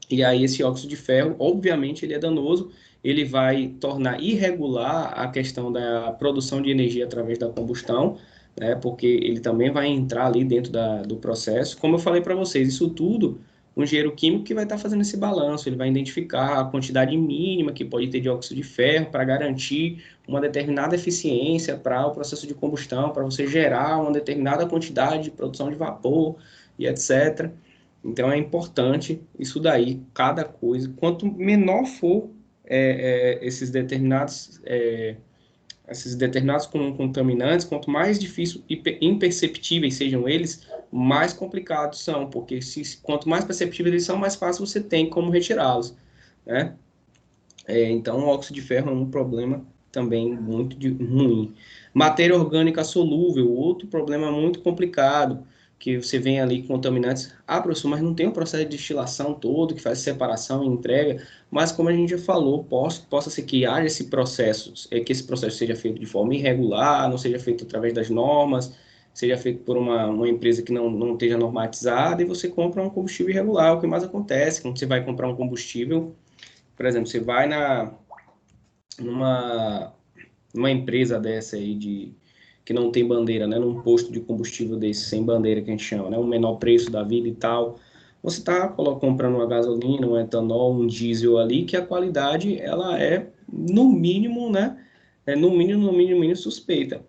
E aí esse óxido de ferro, obviamente, ele é danoso, ele vai tornar irregular a questão da produção de energia através da combustão, né, porque ele também vai entrar ali dentro do processo. Como eu falei para vocês, isso tudo, um engenheiro químico que vai estar fazendo esse balanço, ele vai identificar a quantidade mínima que pode ter de óxido de ferro para garantir uma determinada eficiência para o processo de combustão, para você gerar uma determinada quantidade de produção de vapor e etc. Então é importante isso daí, cada coisa, quanto menor for esses determinados contaminantes, quanto mais difícil e imperceptíveis sejam eles, mais complicados são, porque quanto mais perceptíveis eles são, mais fácil você tem como retirá-los, né? Então o óxido de ferro é um problema também muito ruim. Matéria orgânica solúvel, outro problema muito complicado, que você vem ali com contaminantes. Ah, professor, mas não tem o processo de destilação todo, que faz separação e entrega, mas como a gente já falou, possa ser que haja esse processo, que esse processo seja feito de forma irregular, não seja feito através das normas, seja feito por uma empresa que não esteja normatizada, e você compra um combustível irregular. O que mais acontece quando você vai comprar um combustível, por exemplo, você vai numa empresa dessa aí que não tem bandeira, né, num posto de combustível desse, sem bandeira que a gente chama, né, um menor preço da vida e tal, você está comprando uma gasolina, um etanol, um diesel ali, que a qualidade, ela é, no mínimo, né, no mínimo, suspeita.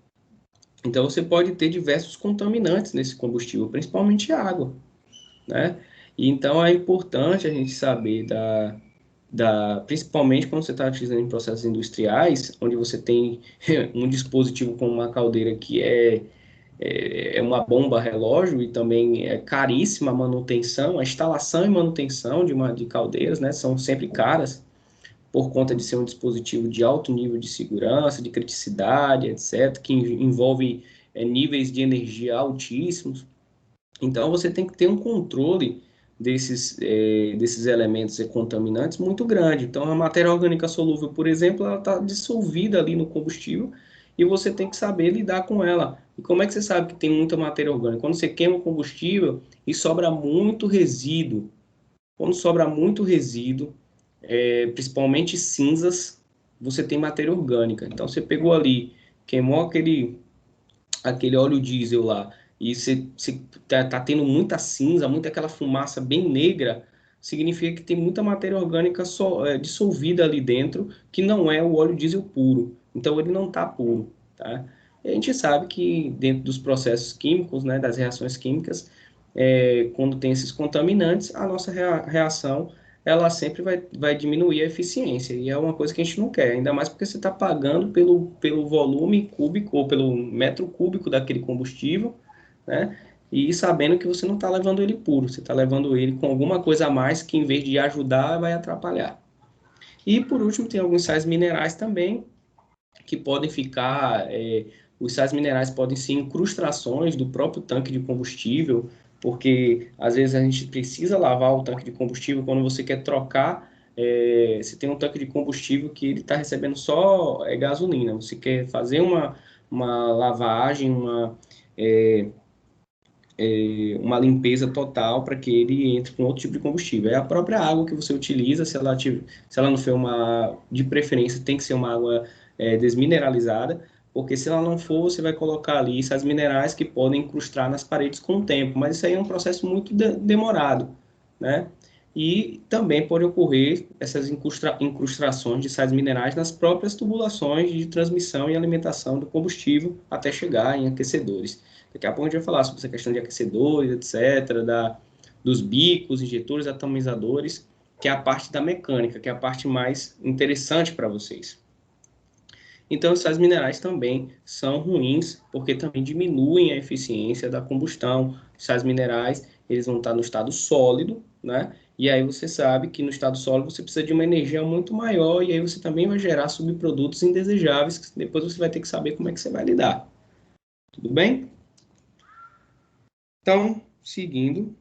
Então, você pode ter diversos contaminantes nesse combustível, principalmente água, né? E então, é importante a gente saber principalmente quando você está utilizando em processos industriais, onde você tem um dispositivo como uma caldeira que é uma bomba relógio e também é caríssima a manutenção, a instalação e manutenção de caldeiras, né, são sempre caras, por conta de ser um dispositivo de alto nível de segurança, de criticidade, etc., que envolve níveis de energia altíssimos. Então, você tem que ter um controle desses elementos contaminantes muito grande. Então, a matéria orgânica solúvel, por exemplo, ela está dissolvida ali no combustível e você tem que saber lidar com ela. E como é que você sabe que tem muita matéria orgânica? Quando você queima o combustível e sobra muito resíduo. Quando sobra muito resíduo, principalmente cinzas, você tem matéria orgânica. Então, você pegou ali, queimou aquele óleo diesel lá, e você tá tendo muita cinza, muita aquela fumaça bem negra, significa que tem muita matéria orgânica dissolvida ali dentro, que não é o óleo diesel puro. Então, ele não está puro, tá? E a gente sabe que dentro dos processos químicos, né, das reações químicas, quando tem esses contaminantes, a nossa reação ela sempre vai diminuir a eficiência, e é uma coisa que a gente não quer, ainda mais porque você está pagando pelo volume cúbico, ou pelo metro cúbico daquele combustível, né? E sabendo que você não está levando ele puro, você está levando ele com alguma coisa a mais que, em vez de ajudar, vai atrapalhar. E, por último, tem alguns sais minerais também, que podem ficar, os sais minerais podem ser incrustações do próprio tanque de combustível, porque às vezes a gente precisa lavar o tanque de combustível quando você quer trocar. Você tem um tanque de combustível que ele está recebendo só gasolina, você quer fazer uma lavagem, é, uma limpeza total para que ele entre com outro tipo de combustível. É a própria água que você utiliza, se ela não for de preferência, tem que ser uma água desmineralizada, porque se ela não for, você vai colocar ali sais minerais que podem incrustar nas paredes com o tempo, mas isso aí é um processo muito demorado, né? E também pode ocorrer essas incrustações de sais minerais nas próprias tubulações de transmissão e alimentação do combustível até chegar em aquecedores. Daqui a pouco a gente vai falar sobre essa questão de aquecedores, etc., dos bicos, injetores, atomizadores, que é a parte da mecânica, que é a parte mais interessante para vocês. Então, os sais minerais também são ruins, porque também diminuem a eficiência da combustão. Os sais minerais, eles vão estar no estado sólido, né? E aí você sabe que no estado sólido você precisa de uma energia muito maior, e aí você também vai gerar subprodutos indesejáveis, que depois você vai ter que saber como é que você vai lidar. Tudo bem? Então, seguindo,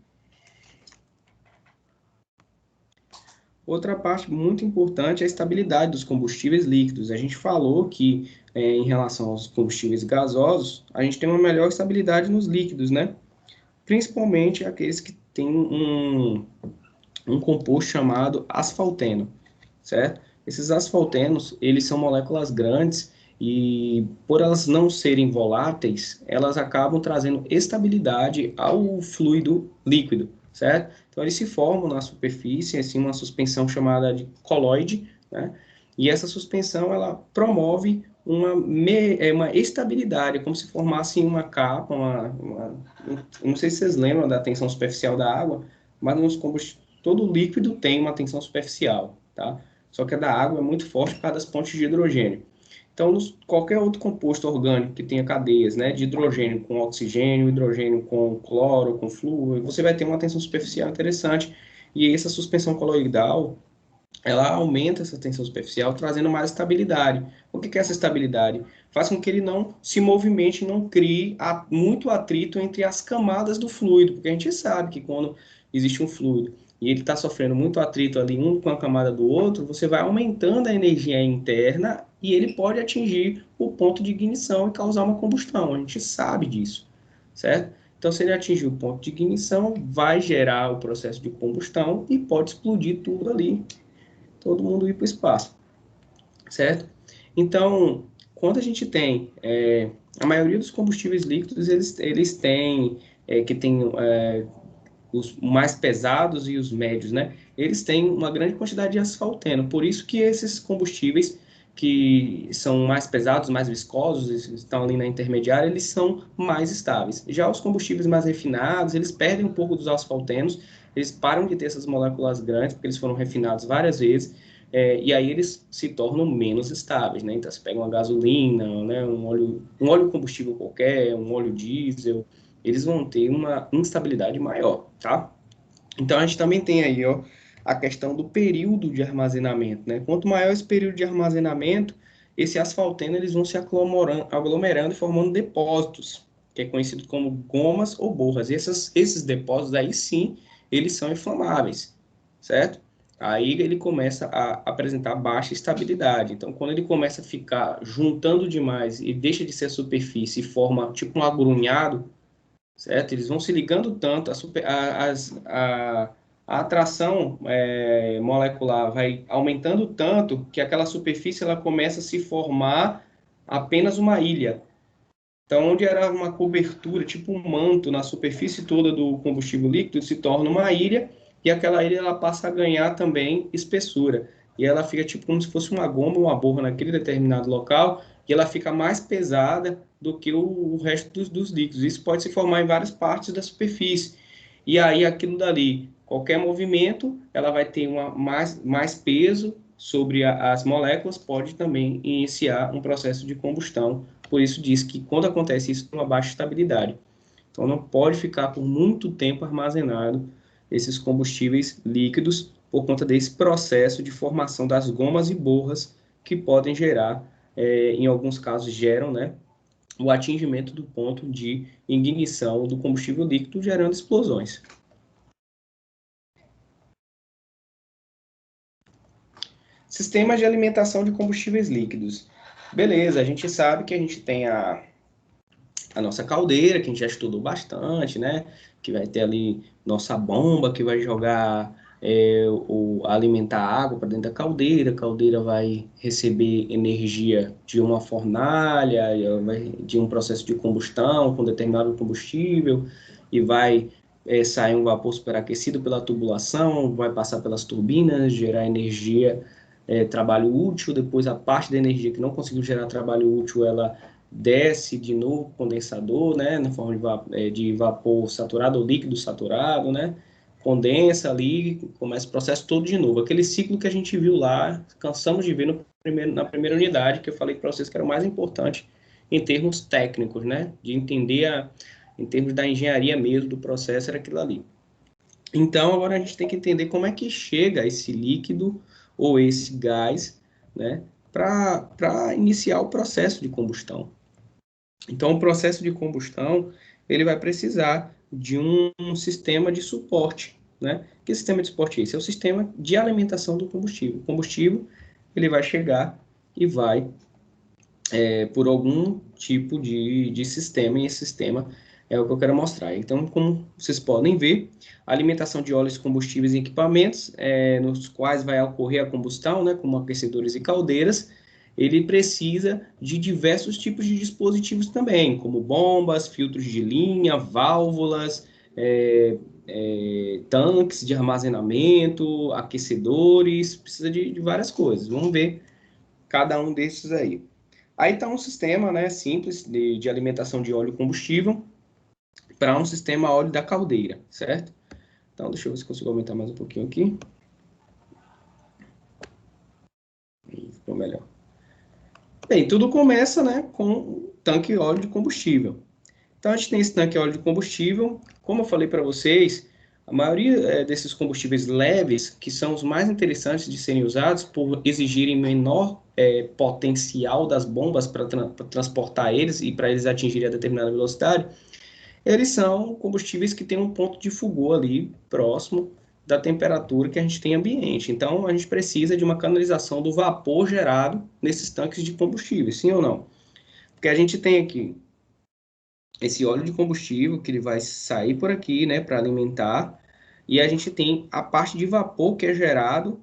outra parte muito importante é a estabilidade dos combustíveis líquidos. A gente falou que, em relação aos combustíveis gasosos, a gente tem uma melhor estabilidade nos líquidos, né? Principalmente aqueles que têm um composto chamado asfalteno, certo? Esses asfaltenos, eles são moléculas grandes e, por elas não serem voláteis, elas acabam trazendo estabilidade ao fluido líquido, certo? Então, eles se formam na superfície, assim, uma suspensão chamada de coloide, né? E essa suspensão, ela promove uma estabilidade, como se formasse uma capa, não sei se vocês lembram da tensão superficial da água, mas todo líquido tem uma tensão superficial, tá? Só que a da água é muito forte por causa das pontes de hidrogênio. Então, qualquer outro composto orgânico que tenha cadeias, né, de hidrogênio com oxigênio, hidrogênio com cloro, com flúor, você vai ter uma tensão superficial interessante. E essa suspensão coloidal, ela aumenta essa tensão superficial, trazendo mais estabilidade. O que é essa estabilidade? Faz com que ele não se movimente, não crie muito atrito entre as camadas do fluido, porque a gente sabe que quando existe um fluido e ele está sofrendo muito atrito ali um com a camada do outro, você vai aumentando a energia interna e ele pode atingir o ponto de ignição e causar uma combustão. A gente sabe disso, certo? Então, se ele atingir o ponto de ignição, vai gerar o processo de combustão e pode explodir tudo ali, todo mundo ir para o espaço, certo? Então, quando a gente tem, a maioria dos combustíveis líquidos, eles têm, que tem os mais pesados e os médios, né? Eles têm uma grande quantidade de asfalteno, por isso que esses combustíveis que são mais pesados, mais viscosos, estão ali na intermediária, eles são mais estáveis. Já os combustíveis mais refinados, eles perdem um pouco dos asfaltenos, eles param de ter essas moléculas grandes, porque eles foram refinados várias vezes, e aí eles se tornam menos estáveis, né? Então, você pega uma gasolina, né, um óleo combustível qualquer, um óleo diesel, eles vão ter uma instabilidade maior, tá? Então, a gente também tem aí, ó, a questão do período de armazenamento, né? Quanto maior esse período de armazenamento, esse asfalteno, eles vão se aglomerando e formando depósitos, que é conhecido como gomas ou borras. E esses depósitos aí, sim, eles são inflamáveis, certo? Aí ele começa a apresentar baixa estabilidade. Então, quando ele começa a ficar juntando demais e deixa de ser superfície e forma tipo um agrunhado, certo? Eles vão se ligando tanto, a atração molecular vai aumentando tanto que aquela superfície ela começa a se formar apenas uma ilha. Então, onde era uma cobertura, tipo um manto na superfície toda do combustível líquido, se torna uma ilha e aquela ilha ela passa a ganhar também espessura. E ela fica tipo como se fosse uma goma, uma borra naquele determinado local e ela fica mais pesada do que o resto dos líquidos. Isso pode se formar em várias partes da superfície. E aí aquilo dali, qualquer movimento, ela vai ter mais peso sobre as moléculas, pode também iniciar um processo de combustão. Por isso diz que quando acontece isso, tem uma baixa estabilidade. Então não pode ficar por muito tempo armazenado esses combustíveis líquidos por conta desse processo de formação das gomas e borras que podem gerar, em alguns casos geram, né, o atingimento do ponto de ignição do combustível líquido, gerando explosões. Sistemas de alimentação de combustíveis líquidos. Beleza, a gente sabe que a gente tem a nossa caldeira, que a gente já estudou bastante, né? Que vai ter ali nossa bomba que vai jogar alimentar água para dentro da caldeira. A caldeira vai receber energia de uma fornalha, de um processo de combustão com determinado combustível e vai sair um vapor superaquecido pela tubulação, vai passar pelas turbinas, gerar energia, trabalho útil. Depois a parte da energia que não conseguiu gerar trabalho útil, ela desce de novo o condensador, né, na forma de vapor saturado ou líquido saturado, né, condensa ali, começa o processo todo de novo. Aquele ciclo que a gente viu lá, cansamos de ver na primeira unidade, que eu falei para vocês que era o mais importante em termos técnicos, né, de entender em termos da engenharia mesmo do processo, era aquilo ali. Então, agora a gente tem que entender como é que chega esse líquido ou esse gás, né, para iniciar o processo de combustão. Então, o processo de combustão, ele vai precisar de um sistema de suporte, né? Que sistema de suporte é esse? É o sistema de alimentação do combustível. O combustível, ele vai chegar e vai, por algum tipo de sistema, e esse sistema é o que eu quero mostrar. Então, como vocês podem ver, a alimentação de óleos, combustíveis e equipamentos, nos quais vai ocorrer a combustão, né, como aquecedores e caldeiras, ele precisa de diversos tipos de dispositivos também, como bombas, filtros de linha, válvulas, tanques de armazenamento, aquecedores, precisa de várias coisas. Vamos ver cada um desses aí. Aí está um sistema, né, simples de alimentação de óleo e combustível para um sistema óleo da caldeira, certo? Então, deixa eu ver se consigo aumentar mais um pouquinho aqui. Ficou melhor. Bem, tudo começa, né, com o tanque óleo de combustível. Então, a gente tem esse tanque óleo de combustível. Como eu falei para vocês, a maioria desses combustíveis leves, que são os mais interessantes de serem usados por exigirem menor potencial das bombas para transportar eles e para eles atingirem a determinada velocidade, eles são combustíveis que têm um ponto de fulgor ali próximo da temperatura que a gente tem ambiente. Então, a gente precisa de uma canalização do vapor gerado nesses tanques de combustível, sim ou não? Porque a gente tem aqui esse óleo de combustível que ele vai sair por aqui, né, para alimentar, e a gente tem a parte de vapor que é gerado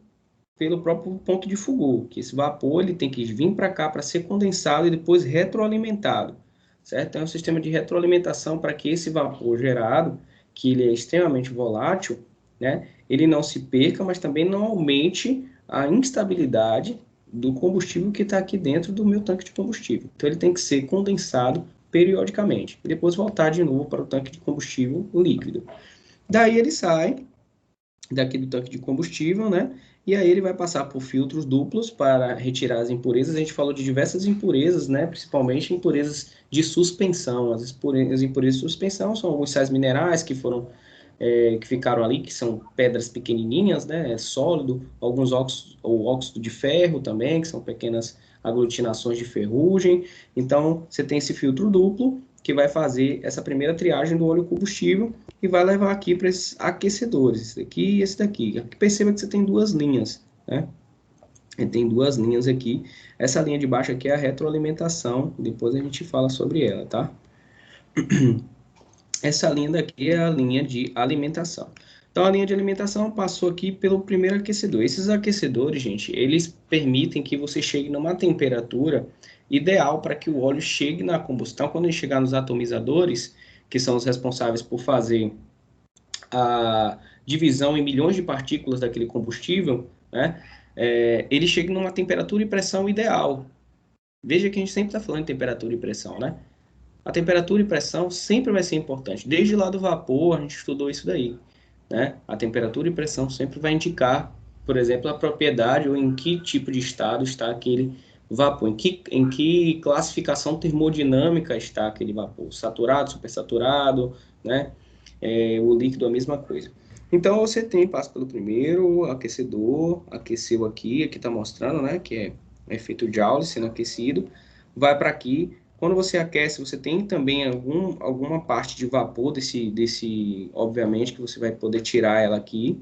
pelo próprio ponto de Foucault, que esse vapor ele tem que vir para cá para ser condensado e depois retroalimentado, certo? Então, é um sistema de retroalimentação para que esse vapor gerado, que ele é extremamente volátil, né, ele não se perca, mas também não aumente a instabilidade do combustível que está aqui dentro do meu tanque de combustível. Então, ele tem que ser condensado periodicamente e depois voltar de novo para o tanque de combustível líquido. Daí ele sai daqui do tanque de combustível, né? E aí ele vai passar por filtros duplos para retirar as impurezas. A gente falou de diversas impurezas, né? Principalmente impurezas de suspensão. As impurezas de suspensão são alguns sais minerais que foram que ficaram ali, que são pedras pequenininhas, né? É sólido, alguns óxidos, ou óxido de ferro também, que são pequenas aglutinações de ferrugem. Então, você tem esse filtro duplo que vai fazer essa primeira triagem do óleo combustível e vai levar aqui para esses aquecedores, esse daqui e esse daqui. Aqui perceba que você tem duas linhas, né? Tem duas linhas aqui. Essa linha de baixo aqui é a retroalimentação, depois a gente fala sobre ela, tá? Essa linha daqui é a linha de alimentação. Então, a linha de alimentação passou aqui pelo primeiro aquecedor. Esses aquecedores, gente, eles permitem que você chegue numa temperatura ideal para que o óleo chegue na combustão. Quando ele chegar nos atomizadores, que são os responsáveis por fazer a divisão em milhões de partículas daquele combustível, né, ele chega numa temperatura e pressão ideal. Veja que a gente sempre está falando de temperatura e pressão, né? A temperatura e pressão sempre vai ser importante. Desde lá do vapor, a gente estudou isso daí, né? A temperatura e pressão sempre vai indicar, por exemplo, a propriedade ou em que tipo de estado está aquele vapor, em que classificação termodinâmica está aquele vapor, saturado, supersaturado, né? O líquido, a mesma coisa. Então, você passa pelo primeiro aquecedor, aqueceu aqui está mostrando, né, que é efeito Joule sendo aquecido, vai para aqui. Quando você aquece, você tem também alguma parte de vapor obviamente, que você vai poder tirar ela aqui,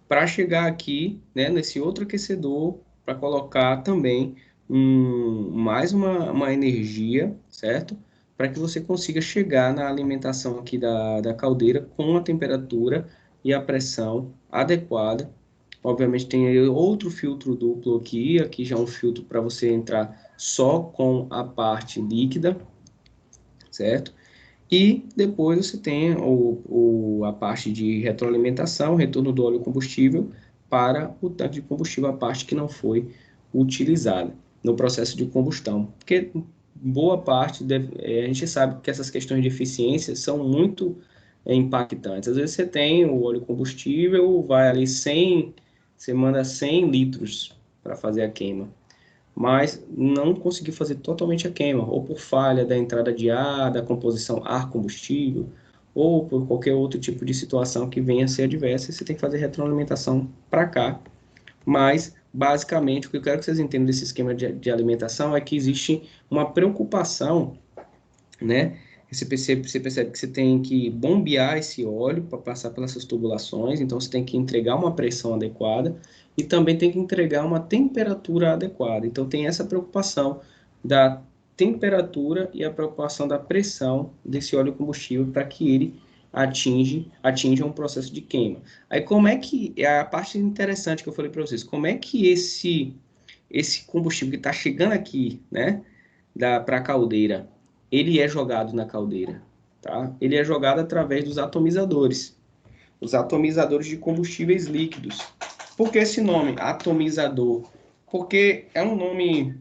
para chegar aqui, né, nesse outro aquecedor, para colocar também mais uma energia, certo? Para que você consiga chegar na alimentação aqui da caldeira com a temperatura e a pressão adequada. Obviamente tem outro filtro duplo aqui já é um filtro para você entrar só com a parte líquida, certo? E depois você tem a parte de retroalimentação, retorno do óleo combustível para o tanque de combustível, a parte que não foi utilizada no processo de combustão. Porque boa parte, a gente sabe que essas questões de eficiência são muito impactantes. Às vezes você tem o óleo combustível, vai ali 100, você manda 100 litros para fazer a queima, mas não conseguiu fazer totalmente a queima, ou por falha da entrada de ar, da composição ar-combustível, ou por qualquer outro tipo de situação que venha a ser adversa, você tem que fazer retroalimentação para cá. Mas, basicamente, o que eu quero que vocês entendam desse esquema de alimentação é que existe uma preocupação, né? Você percebe que você tem que bombear esse óleo para passar pelas suas tubulações, então você tem que entregar uma pressão adequada e também tem que entregar uma temperatura adequada. Então tem essa preocupação da temperatura e a preocupação da pressão desse óleo combustível para que ele atinja um processo de queima. Aí como é que, é a parte interessante que eu falei para vocês, como é que esse combustível que está chegando aqui, né, para a caldeira, ele é jogado na caldeira, tá? Ele é jogado através dos atomizadores, os atomizadores de combustíveis líquidos. Por que esse nome, atomizador? Porque é um nome,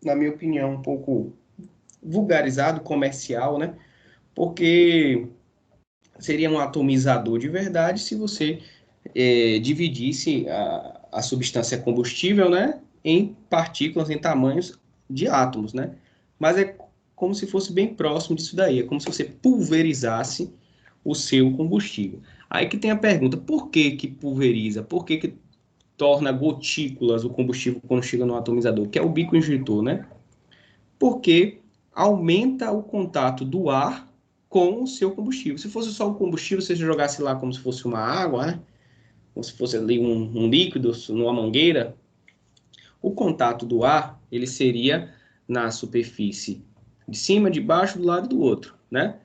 na minha opinião, um pouco vulgarizado, comercial, né? Porque seria um atomizador de verdade se você dividisse a substância combustível, né, em partículas, em tamanhos de átomos, né? Mas é como se fosse bem próximo disso daí, é como se você pulverizasse o seu combustível. Aí que tem a pergunta, por que que pulveriza? Por que que torna gotículas o combustível quando chega no atomizador? Que é o bico injetor, né? Porque aumenta o contato do ar com o seu combustível. Se fosse só o combustível, se você jogasse lá como se fosse uma água, né? Como se fosse ali um líquido numa mangueira, o contato do ar ele seria na superfície de cima, de baixo, do lado do outro, né?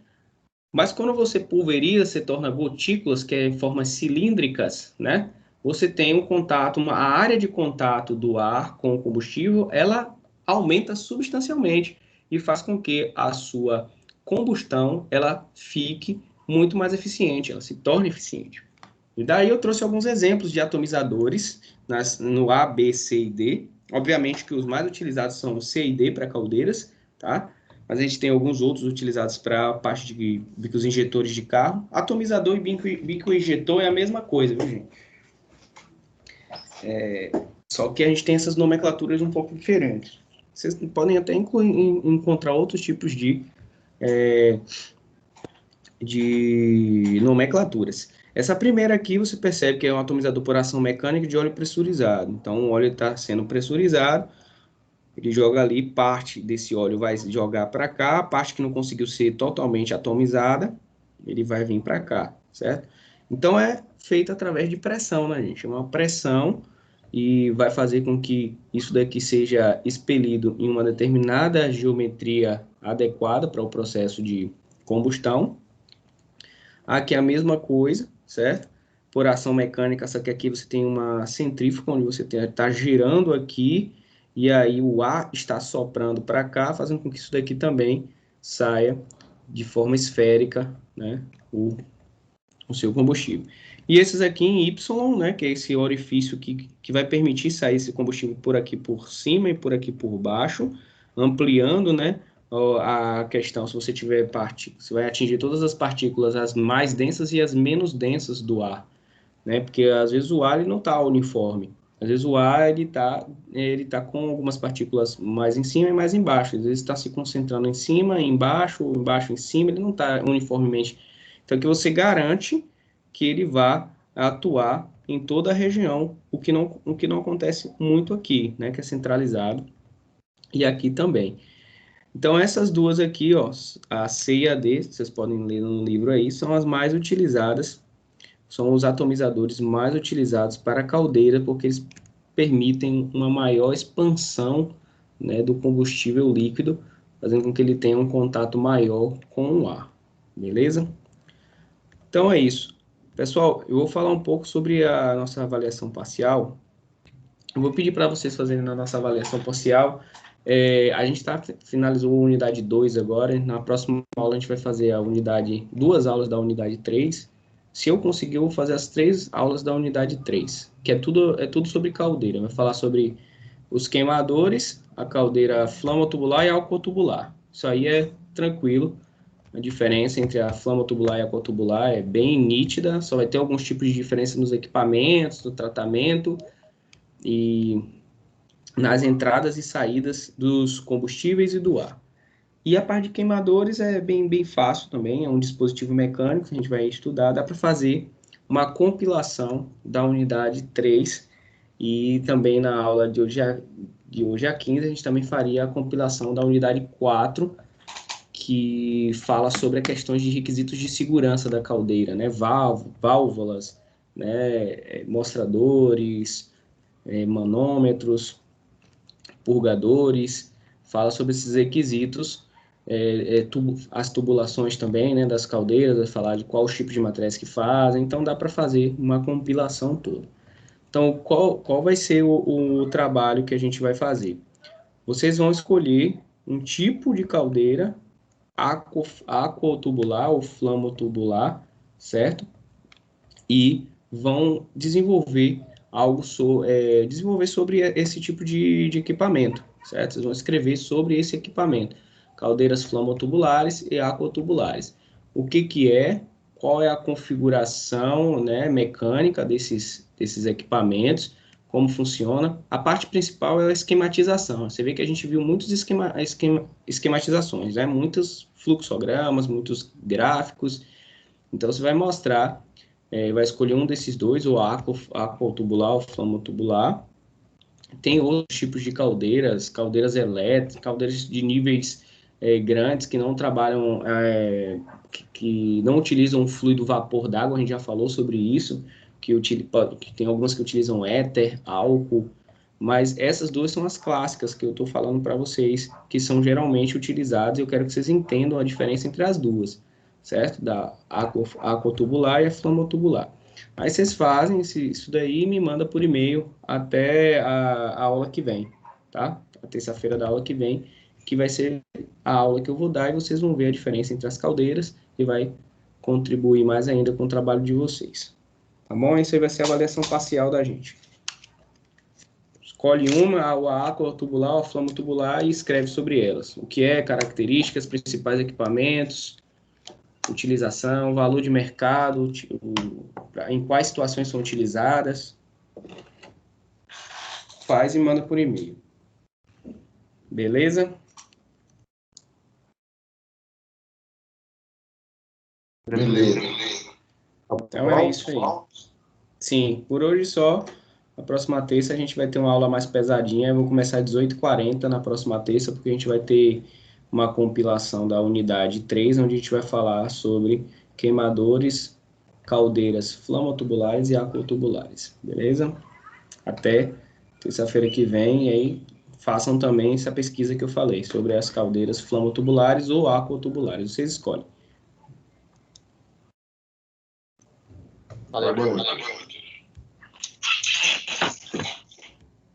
Mas quando você pulveriza, você torna gotículas, que é em formas cilíndricas, né? você tem um contato, a área de contato do ar com o combustível, ela aumenta substancialmente e faz com que a sua combustão ela fique muito mais eficiente, ela se torne eficiente. E daí eu trouxe alguns exemplos de atomizadores no A, B, C e D. Obviamente que os mais utilizados são o C e D para caldeiras, tá? Mas a gente tem alguns outros utilizados para a parte de bicos injetores de carro. Atomizador e bico injetor é a mesma coisa, viu, gente? Só que a gente tem essas nomenclaturas um pouco diferentes. Vocês podem até encontrar outros tipos de nomenclaturas. Essa primeira aqui você percebe que é um atomizador por ação mecânica de óleo pressurizado. Então o óleo está sendo pressurizado, ele joga ali, parte desse óleo vai jogar para cá, a parte que não conseguiu ser totalmente atomizada, ele vai vir para cá, certo? Então é feito através de pressão, né, gente? É uma pressão e vai fazer com que isso daqui seja expelido em uma determinada geometria adequada para o processo de combustão. Aqui é a mesma coisa, certo? Por ação mecânica, só que aqui você tem uma centrífuga, onde você está girando aqui, e aí o ar está soprando para cá, fazendo com que isso daqui também saia de forma esférica, né? O seu combustível. E esses aqui em Y, né? Que é esse orifício que vai permitir sair esse combustível por aqui por cima e por aqui por baixo, ampliando, né? A questão, se você tiver parte, você vai atingir todas as partículas, as mais densas e as menos densas do ar, né? Porque às vezes o ar ele não está uniforme. Às vezes o ar ele tá com algumas partículas mais em cima e mais embaixo. Às vezes está se concentrando em cima, embaixo, em cima, ele não está uniformemente. Então que você garante que ele vá atuar em toda a região, o que não acontece muito aqui, né? Que é centralizado. E aqui também. Então, essas duas aqui, ó, a C e a D, vocês podem ler no livro aí, são as mais utilizadas, são os atomizadores mais utilizados para a caldeira, porque eles permitem uma maior expansão, né, do combustível líquido, fazendo com que ele tenha um contato maior com o ar, beleza? Então, é isso. Pessoal, eu vou falar um pouco sobre a nossa avaliação parcial. Eu vou pedir para vocês fazerem na nossa avaliação parcial. A gente finalizou a unidade 2 agora. Na próxima aula a gente vai fazer duas aulas da unidade 3. Se eu conseguir, eu vou fazer as 3 aulas da unidade 3, que é tudo sobre caldeira. Vai falar sobre os queimadores, a caldeira flama-tubular e álcool tubular. Isso aí é tranquilo. A diferença entre a flama tubular e a álcool tubular é bem nítida. Só vai ter alguns tipos de diferença nos equipamentos, no tratamento e nas entradas e saídas dos combustíveis e do ar. E a parte de queimadores é bem fácil também, é um dispositivo mecânico que a gente vai estudar, dá para fazer uma compilação da unidade 3 e também na aula de hoje a 15 a gente também faria a compilação da unidade 4, que fala sobre as questões de requisitos de segurança da caldeira, né? Válvulas, né? Mostradores, manômetros, purgadores, fala sobre esses requisitos, as tubulações também, né, das caldeiras, vai falar de qual tipo de materiais que fazem, então dá para fazer uma compilação toda. Então, qual vai ser o trabalho que a gente vai fazer? Vocês vão escolher um tipo de caldeira aquotubular ou flamotubular, certo? E vão desenvolver desenvolver sobre esse tipo de equipamento, certo? Vocês vão escrever sobre esse equipamento, caldeiras flamotubulares e aquotubulares. O que é, qual é a configuração, né, mecânica desses equipamentos, como funciona. A parte principal é a esquematização. Você vê que a gente viu muitas esquematizações, né? Muitos fluxogramas, muitos gráficos. Então, você vai mostrar, vai escolher um desses dois, o aquotubular ou flamotubular. Tem outros tipos de caldeiras elétricas, caldeiras de níveis grandes que não trabalham, que não utilizam fluido vapor d'água, a gente já falou sobre isso, que tem algumas que utilizam éter, álcool, mas essas duas são as clássicas que eu estou falando para vocês, que são geralmente utilizadas, e eu quero que vocês entendam a diferença entre as duas, certo? Da aquotubular e a flamotubular. Aí vocês fazem isso daí e me manda por e-mail até a aula que vem, tá? A terça-feira da aula que vem, que vai ser a aula que eu vou dar e vocês vão ver a diferença entre as caldeiras e vai contribuir mais ainda com o trabalho de vocês. Tá bom? Isso aí vai ser a avaliação parcial da gente. Escolhe uma, a água tubular ou a flama tubular e escreve sobre elas. O que é, características, principais equipamentos, utilização, valor de mercado, em quais situações são utilizadas. Faz e manda por e-mail. Beleza?
Beleza.
Então é isso aí. Sim, por hoje só. Na próxima terça a gente vai ter uma aula mais pesadinha. Eu vou começar às 18h40 na próxima terça, porque a gente vai ter uma compilação da unidade 3, onde a gente vai falar sobre queimadores, caldeiras flamotubulares e aquotubulares. Beleza? Até terça-feira que vem. E aí façam também essa pesquisa que eu falei sobre as caldeiras flamotubulares ou aquotubulares. Vocês escolhem.
Valeu.
Valeu.